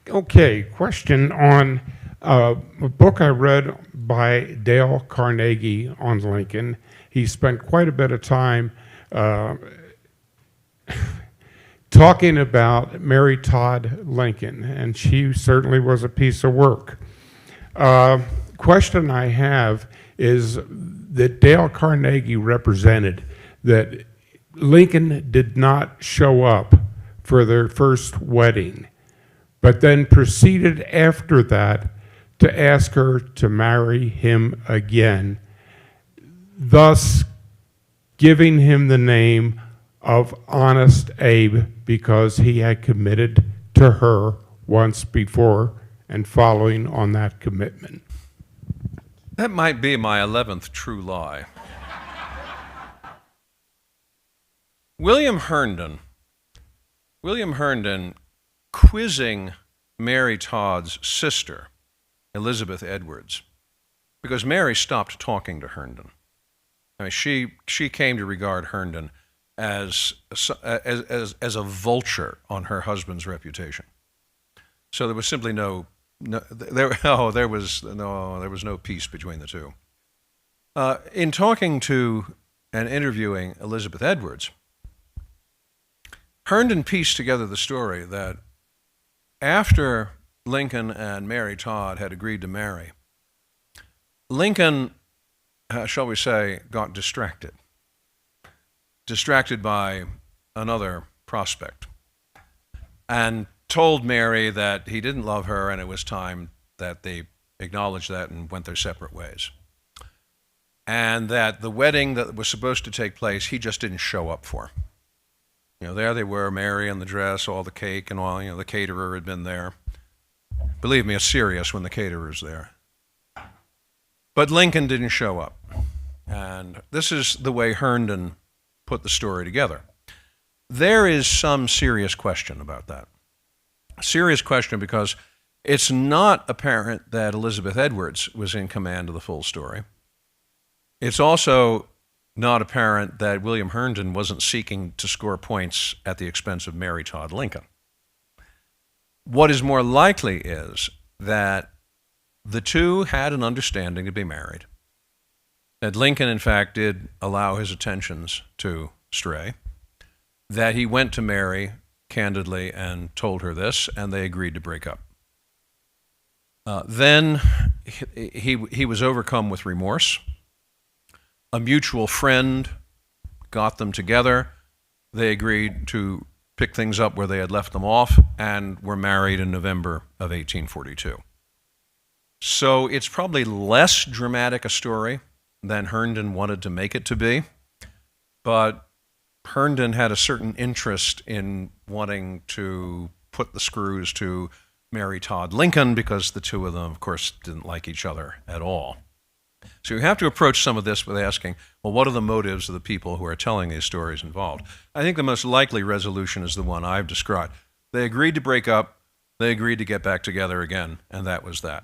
Okay, question on a book I read by Dale Carnegie on Lincoln. He spent quite a bit of time talking about Mary Todd Lincoln, and she certainly was a piece of work. Question I have is that Dale Carnegie represented that Lincoln did not show up for their first wedding, but then proceeded after that to ask her to marry him again, thus giving him the name of Honest Abe because he had committed to her once before and following on that commitment. That might be my 11th true lie. William Herndon quizzing Mary Todd's sister, Elizabeth Edwards, because Mary stopped talking to Herndon. I mean, she came to regard Herndon as a vulture on her husband's reputation. So there was simply no No, there was no peace between the two. In talking to and interviewing Elizabeth Edwards, Herndon pieced together the story that after Lincoln and Mary Todd had agreed to marry, Lincoln, shall we say, got distracted by another prospect, and told Mary that he didn't love her and it was time that they acknowledged that and went their separate ways. And that the wedding that was supposed to take place, he just didn't show up for. There they were, Mary in the dress, all the cake and all, the caterer had been there. Believe me, it's serious when the caterer's there. But Lincoln didn't show up. And this is the way Herndon put the story together. There is some serious question about that. Serious question because it's not apparent that Elizabeth Edwards was in command of the full story. It's also not apparent that William Herndon wasn't seeking to score points at the expense of Mary Todd Lincoln. What is more likely is that the two had an understanding to be married, that Lincoln, in fact, did allow his attentions to stray, that he went to Mary candidly and told her this, and they agreed to break up. Then he was overcome with remorse. A mutual friend got them together. They agreed to pick things up where they had left them off and were married in November of 1842. So it's probably less dramatic a story than Herndon wanted to make it to be, but Herndon had a certain interest in wanting to put the screws to Mary Todd Lincoln because the two of them, of course, didn't like each other at all. So you have to approach some of this with asking, well, what are the motives of the people who are telling these stories involved? I think the most likely resolution is the one I've described. They agreed to break up, they agreed to get back together again, and that was that.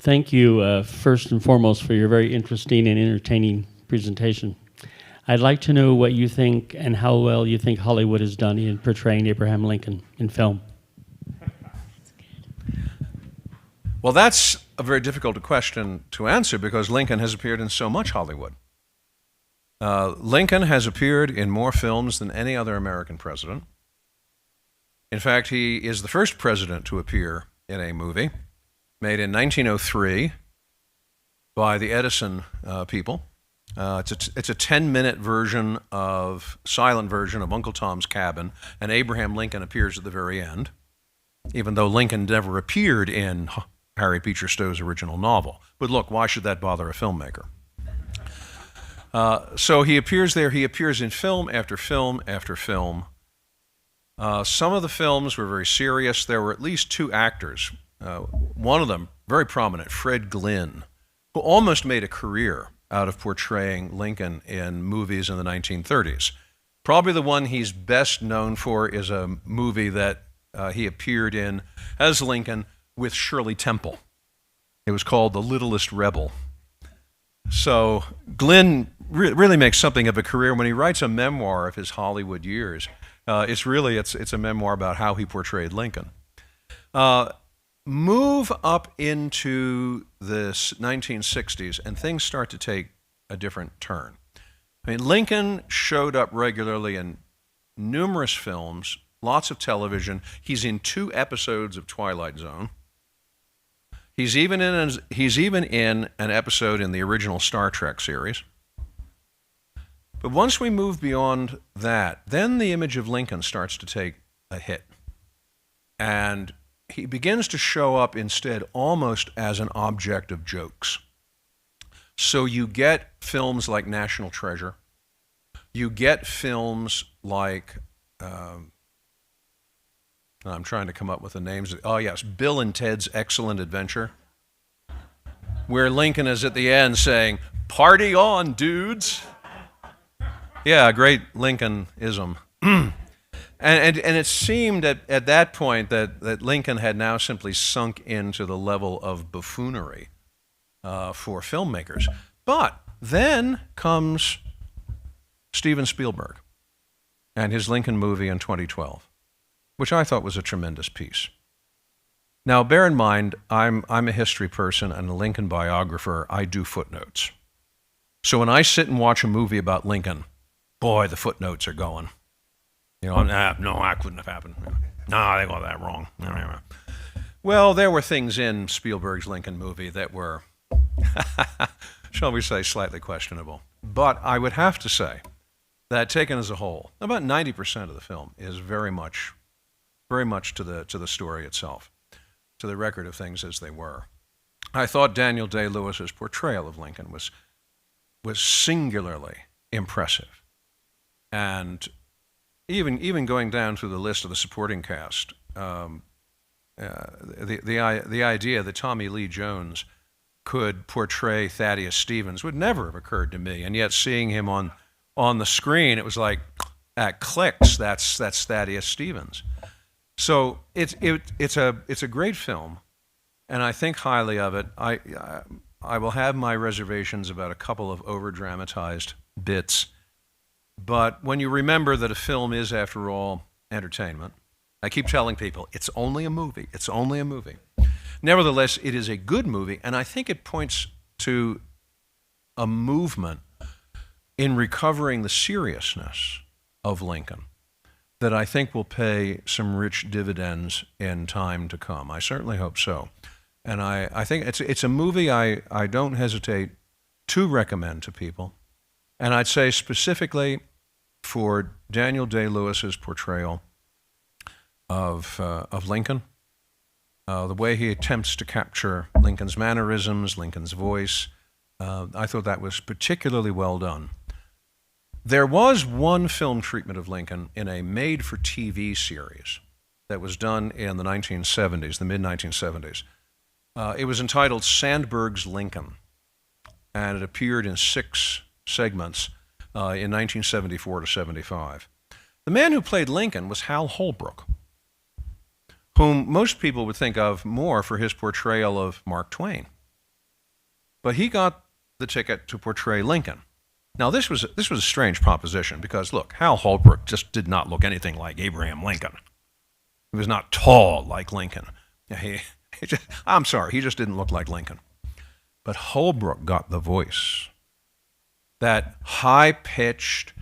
Thank you, first and foremost, for your very interesting and entertaining presentation. I'd like to know what you think and how well you think Hollywood has done in portraying Abraham Lincoln in film. Well, that's a very difficult question to answer because Lincoln has appeared in so much Hollywood. Lincoln has appeared in more films than any other American president. In fact, he is the first president to appear in a movie made in 1903 by the Edison people. It's a 10-minute version silent version of Uncle Tom's Cabin, and Abraham Lincoln appears at the very end, even though Lincoln never appeared in Harry Beecher Stowe's original novel. But look, why should that bother a filmmaker? So he appears there. He appears in film after film after film. Some of the films were very serious. There were at least two actors. One of them, very prominent, Fred Glynn, who almost made a career out of portraying Lincoln in movies in the 1930s. Probably the one he's best known for is a movie that he appeared in as Lincoln with Shirley Temple. It was called The Littlest Rebel. So Glynn really makes something of a career. When he writes a memoir of his Hollywood years, it's a memoir about how he portrayed Lincoln. Move up into the 1960s, and things start to take a different turn. I mean, Lincoln showed up regularly in numerous films, lots of television. He's in 2 episodes of Twilight Zone. He's even in an episode in the original Star Trek series. But once we move beyond that, then the image of Lincoln starts to take a hit. And he begins to show up instead almost as an object of jokes. So you get films like National Treasure. You get films like, I'm trying to come up with the names. Oh, yes, Bill and Ted's Excellent Adventure, where Lincoln is at the end saying, "Party on, dudes." Yeah, great Lincoln-ism. And it seemed at that point that Lincoln had now simply sunk into the level of buffoonery for filmmakers. But then comes Steven Spielberg. and his Lincoln movie in 2012, which I thought was a tremendous piece. Now, bear in mind, I'm a history person and a Lincoln biographer. I do footnotes. So when I sit and watch a movie about Lincoln, boy, the footnotes are going. You know, no, that couldn't have happened. No, they got that wrong. Well, there were things in Spielberg's Lincoln movie that were, shall we say, slightly questionable. But I would have to say that taken as a whole, about 90% of the film is very much to the story itself, to the record of things as they were. I thought Daniel Day-Lewis's portrayal of Lincoln was singularly impressive. And even going down through the list of the supporting cast, the idea that Tommy Lee Jones could portray Thaddeus Stevens would never have occurred to me. And yet seeing him on the screen, it was like, that clicks, that's Thaddeus Stevens. So it's a great film, and I think highly of it. I will have my reservations about a couple of over-dramatized bits, but when you remember that a film is, after all, entertainment, I keep telling people, it's only a movie. It's only a movie. Nevertheless, it is a good movie, and I think it points to a movement in recovering the seriousness of Lincoln that I think will pay some rich dividends in time to come. I certainly hope so. And I think it's a movie I don't hesitate to recommend to people. And I'd say specifically for Daniel Day-Lewis's portrayal of Lincoln, the way he attempts to capture Lincoln's mannerisms, Lincoln's voice, I thought that was particularly well done. There was one film treatment of Lincoln in a made-for-TV series that was done in the 1970s, the mid-1970s. It was entitled Sandburg's Lincoln, and it appeared in 6 segments in 1974 to 75. The man who played Lincoln was Hal Holbrook, whom most people would think of more for his portrayal of Mark Twain. But he got the ticket to portray Lincoln. Now, this was a strange proposition because, look, Hal Holbrook just did not look anything like Abraham Lincoln. He was not tall like Lincoln. I'm sorry, he just didn't look like Lincoln. But Holbrook got the voice. That high-pitched,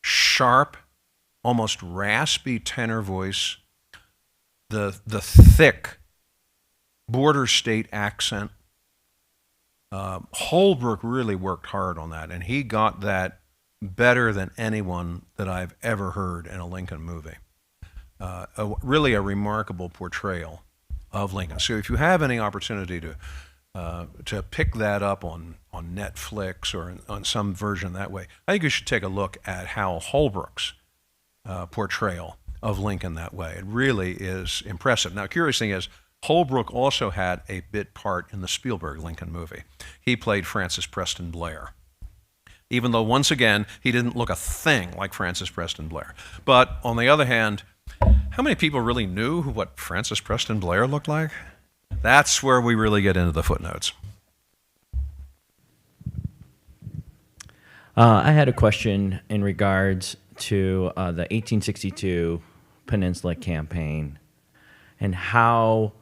sharp, almost raspy tenor voice, the thick border state accent. Holbrook really worked hard on that, and he got that better than anyone that I've ever heard in a Lincoln movie. Really a remarkable portrayal of Lincoln. So if you have any opportunity to pick that up on Netflix or on some version that way, I think you should take a look at Hal Holbrook's portrayal of Lincoln that way. It really is impressive. Now, curious thing is, Holbrook also had a bit part in the Spielberg Lincoln movie. He played Francis Preston Blair, even though, once again, he didn't look a thing like Francis Preston Blair. But on the other hand, how many people really knew what Francis Preston Blair looked like? That's where we really get into the footnotes. I had a question in regards to the 1862 Peninsula Campaign and how,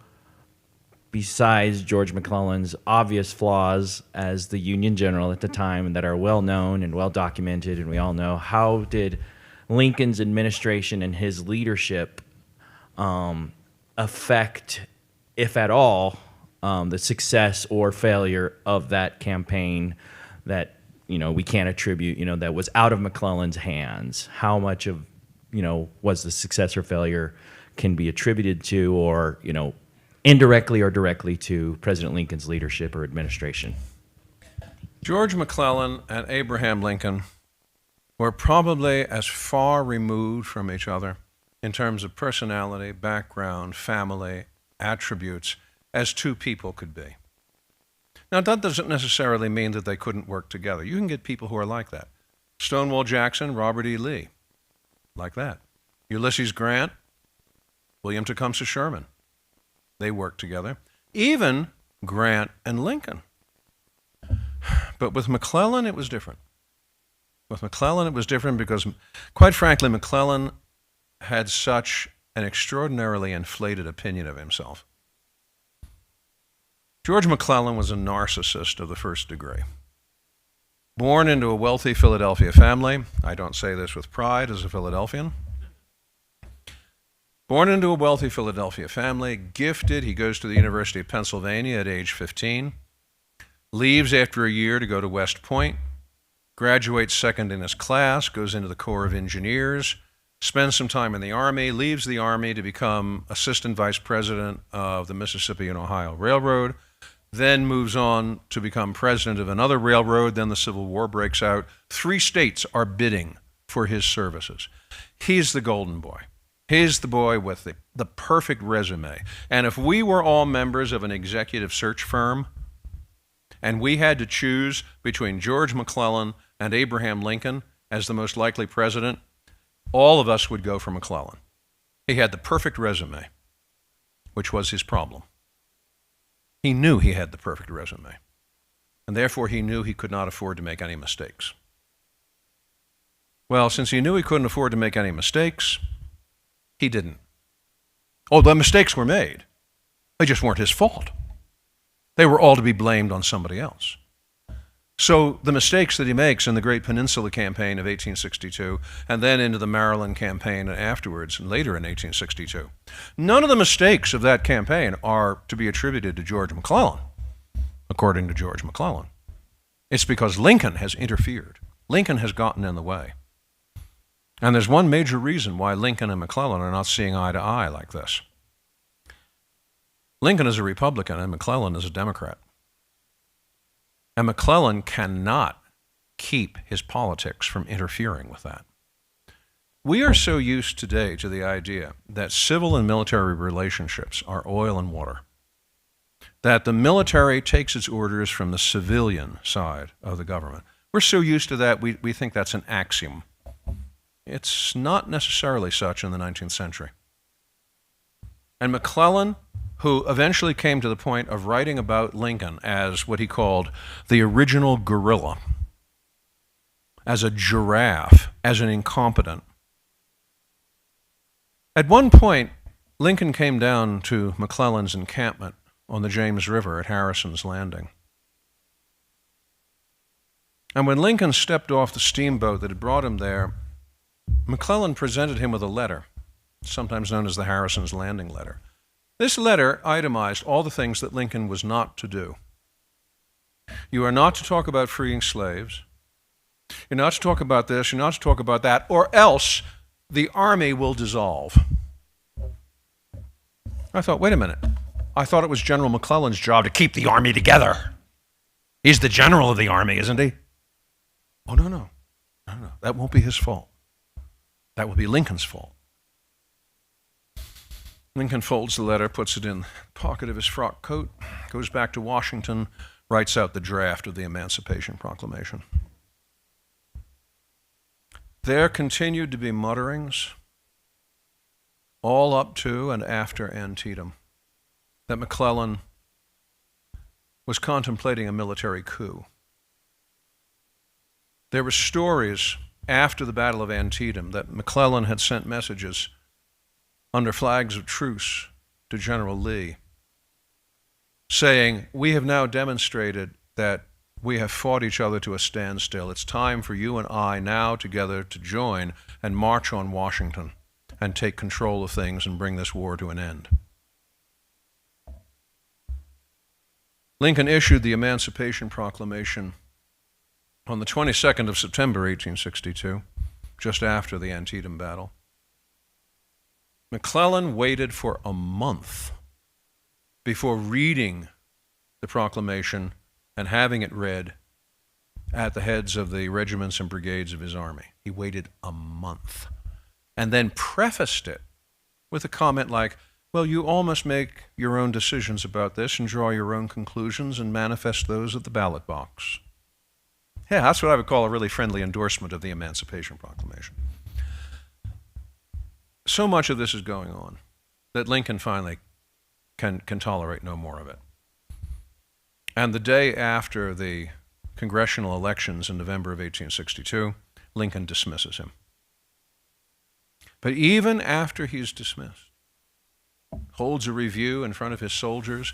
besides George McClellan's obvious flaws as the Union general at the time and that are well known and well documented and we all know, how did Lincoln's administration and his leadership affect, if at all, the success or failure of that campaign that, we can't attribute, that was out of McClellan's hands? How much of, was the success or failure can be attributed to, or, indirectly or directly to President Lincoln's leadership or administration? George McClellan and Abraham Lincoln were probably as far removed from each other in terms of personality, background, family, attributes as two people could be. Now, that doesn't necessarily mean that they couldn't work together. You can get people who are like that. Stonewall Jackson, Robert E. Lee, like that. Ulysses Grant, William Tecumseh Sherman, they worked together. Even Grant and Lincoln. But with McClellan, it was different. With McClellan, it was different because, quite frankly, McClellan had such an extraordinarily inflated opinion of himself. George McClellan was a narcissist of the first degree. Born into a wealthy Philadelphia family, I don't say this with pride as a Philadelphian. Born into a wealthy Philadelphia family, gifted, he goes to the University of Pennsylvania at age 15, leaves after a year to go to West Point, graduates second in his class, goes into the Corps of Engineers, spends some time in the Army, leaves the Army to become Assistant Vice President of the Mississippi and Ohio Railroad, then moves on to become president of another railroad. Then the Civil War breaks out. 3 states are bidding for his services. He's the golden boy. He's the boy with the perfect resume. And if we were all members of an executive search firm and we had to choose between George McClellan and Abraham Lincoln as the most likely president, all of us would go for McClellan. He had the perfect resume, which was his problem. He knew he had the perfect resume, and therefore he knew he could not afford to make any mistakes. Well, since he knew he couldn't afford to make any mistakes, he didn't. Oh, the mistakes were made. They just weren't his fault. They were all to be blamed on somebody else. So the mistakes that he makes in the Great Peninsula Campaign of 1862, and then into the Maryland Campaign afterwards, and later in 1862, none of the mistakes of that campaign are to be attributed to George McClellan, according to George McClellan. It's because Lincoln has interfered. Lincoln has gotten in the way. And there's one major reason why Lincoln and McClellan are not seeing eye to eye like this. Lincoln is a Republican and McClellan is a Democrat. And McClellan cannot keep his politics from interfering with that. We are so used today to the idea that civil and military relationships are oil and water, that the military takes its orders from the civilian side of the government. We're so used to that, we think that's an axiom. It's not necessarily such in the 19th century. And McClellan, who eventually came to the point of writing about Lincoln as what he called the original guerrilla, as a giraffe, as an incompetent. At one point, Lincoln came down to McClellan's encampment on the James River at Harrison's Landing. And when Lincoln stepped off the steamboat that had brought him there, McClellan presented him with a letter, sometimes known as the Harrison's Landing letter. This letter itemized all the things that Lincoln was not to do. You are not to talk about freeing slaves. You're not to talk about this. You're not to talk about that, or else the army will dissolve. I thought, wait a minute. I thought it was General McClellan's job to keep the army together. He's the general of the army, isn't he? Oh, no. That won't be his fault. That will be Lincoln's fault. Lincoln folds the letter, puts it in the pocket of his frock coat, goes back to Washington, writes out the draft of the Emancipation Proclamation. There continued to be mutterings all up to and after Antietam that McClellan was contemplating a military coup. There were stories after the Battle of Antietam that McClellan had sent messages under flags of truce to General Lee, saying, we have now demonstrated that we have fought each other to a standstill. It's time for you and I now together to join and march on Washington and take control of things and bring this war to an end. Lincoln issued the Emancipation Proclamation on the 22nd of September, 1862, just after the Antietam battle. McClellan waited for a month before reading the proclamation and having it read at the heads of the regiments and brigades of his army. He waited a month and then prefaced it with a comment like, well, you all must make your own decisions about this and draw your own conclusions and manifest those at the ballot box. Yeah, that's what I would call a really friendly endorsement of the Emancipation Proclamation. So much of this is going on that Lincoln finally can tolerate no more of it. And the day after the congressional elections in November of 1862, Lincoln dismisses him. But even after he's dismissed, holds a review in front of his soldiers,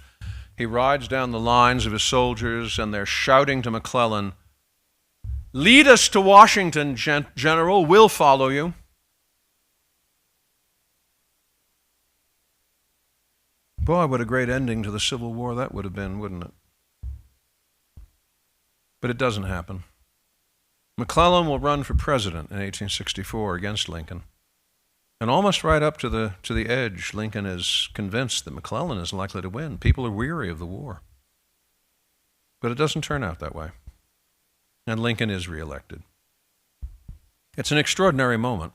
he rides down the lines of his soldiers, and they're shouting to McClellan, "Lead us to Washington, General. We'll follow you." Boy, what a great ending to the Civil War that would have been, wouldn't it? But it doesn't happen. McClellan will run for president in 1864 against Lincoln. And almost right up to the edge, Lincoln is convinced that McClellan is likely to win. People are weary of the war. But it doesn't turn out that way. And Lincoln is reelected. It's an extraordinary moment.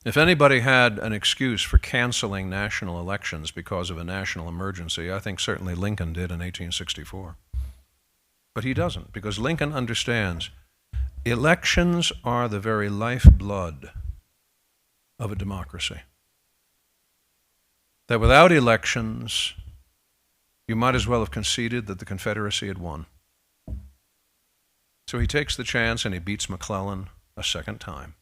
If anybody had an excuse for canceling national elections because of a national emergency, I think certainly Lincoln did in 1864. But he doesn't, because Lincoln understands elections are the very lifeblood of a democracy. That without elections, you might as well have conceded that the Confederacy had won. So he takes the chance and he beats McClellan a second time.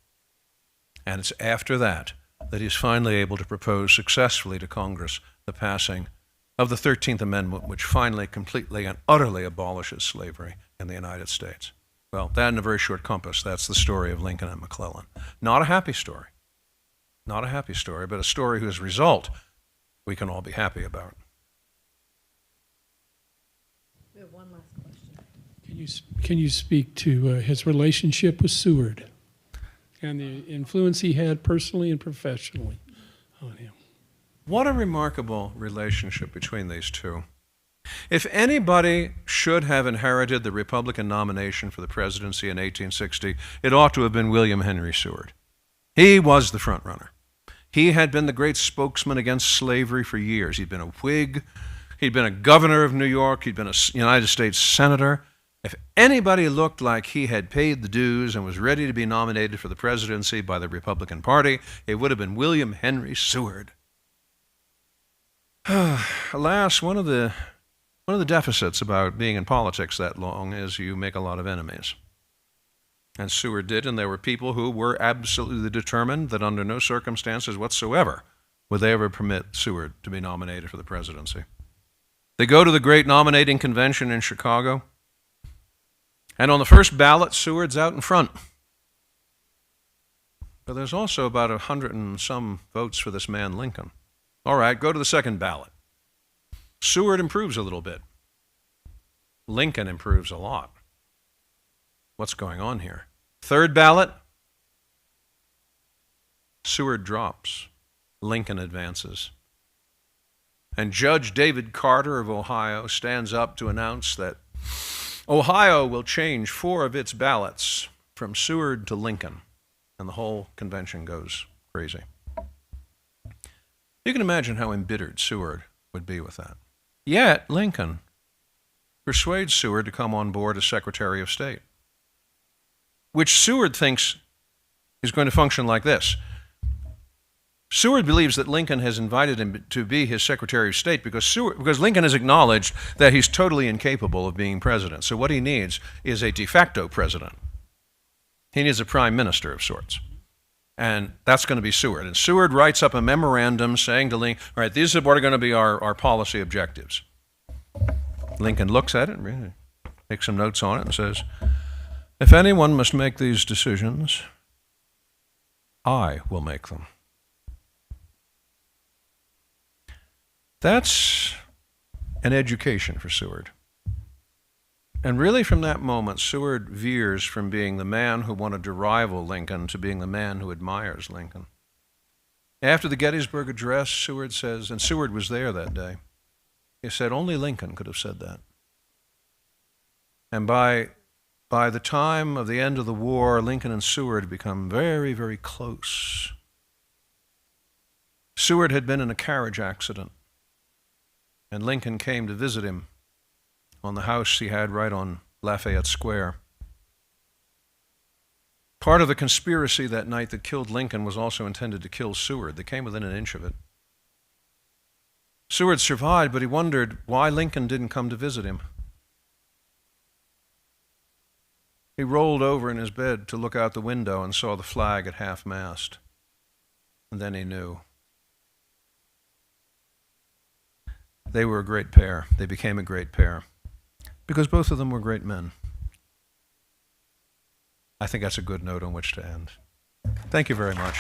And it's after that that he's finally able to propose successfully to Congress the passing of the 13th Amendment, which finally completely and utterly abolishes slavery in the United States. Well, that in a very short compass, that's the story of Lincoln and McClellan. Not a happy story. Not a happy story, but a story whose result we can all be happy about. We have one last question. Can you speak to his relationship with Seward and the influence he had personally and professionally on him? What a remarkable relationship between these two. If anybody should have inherited the Republican nomination for the presidency in 1860, it ought to have been William Henry Seward. He was the front runner. He had been the great spokesman against slavery for years. He'd been a Whig. He'd been a governor of New York. He'd been a United States senator. If anybody looked like he had paid the dues and was ready to be nominated for the presidency by the Republican Party, it would have been William Henry Seward. Alas, one of the deficits about being in politics that long is you make a lot of enemies. And Seward did, and there were people who were absolutely determined that under no circumstances whatsoever would they ever permit Seward to be nominated for the presidency. They go to the great nominating convention in Chicago, and on the first ballot, Seward's out in front. But there's also about 100 and some votes for this man, Lincoln. All right, go to the second ballot. Seward improves a little bit. Lincoln improves a lot. What's going on here? Third ballot, Seward drops. Lincoln advances. And Judge David Carter of Ohio stands up to announce that Ohio will change 4 of its ballots from Seward to Lincoln. And the whole convention goes crazy. You can imagine how embittered Seward would be with that. Yet Lincoln persuades Seward to come on board as Secretary of State, which Seward thinks is going to function like this. Seward believes that Lincoln has invited him to be his Secretary of State because Lincoln has acknowledged that he's totally incapable of being president. So what he needs is a de facto president. He needs a prime minister of sorts. And that's going to be Seward. And Seward writes up a memorandum saying to Lincoln, all right, these are what are going to be our policy objectives. Lincoln looks at it and really takes some notes on it and says, if anyone must make these decisions, I will make them. That's an education for Seward. And really from that moment, Seward veers from being the man who wanted to rival Lincoln to being the man who admires Lincoln. After the Gettysburg Address, Seward says, and Seward was there that day, he said, only Lincoln could have said that. And by the time of the end of the war, Lincoln and Seward become very, very close. Seward had been in a carriage accident, and Lincoln came to visit him on the house he had right on Lafayette Square. Part of the conspiracy that night that killed Lincoln was also intended to kill Seward. They came within an inch of it. Seward survived, but he wondered why Lincoln didn't come to visit him. He rolled over in his bed to look out the window and saw the flag at half-mast. And then he knew. They were a great pair. They became a great pair because both of them were great men. I think that's a good note on which to end. Thank you very much.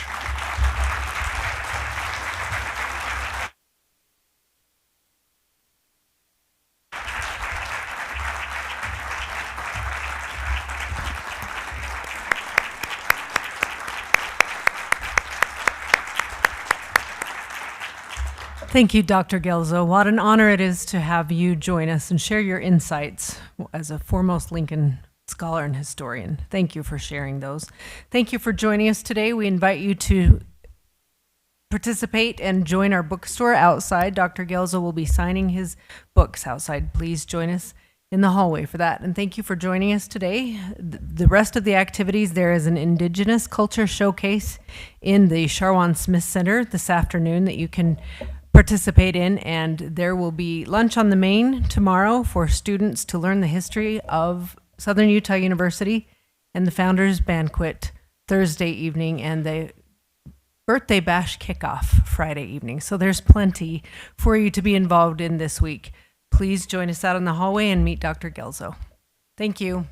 Thank you, Dr. Guelzo. What an honor it is to have you join us and share your insights as a foremost Lincoln scholar and historian. Thank you for sharing those. Thank you for joining us today. We invite you to participate and join our bookstore outside. Dr. Guelzo will be signing his books outside. Please join us in the hallway for that. And thank you for joining us today. The rest of the activities, there is an Indigenous Culture Showcase in the Sharwan Smith Center this afternoon that you can participate in, and there will be lunch on the main tomorrow for students to learn the history of Southern Utah University, and the Founders Banquet Thursday evening, and the Birthday Bash kickoff Friday evening. So there's plenty for you to be involved in this week. Please join us out in the hallway and meet Dr. Guelzo. Thank you.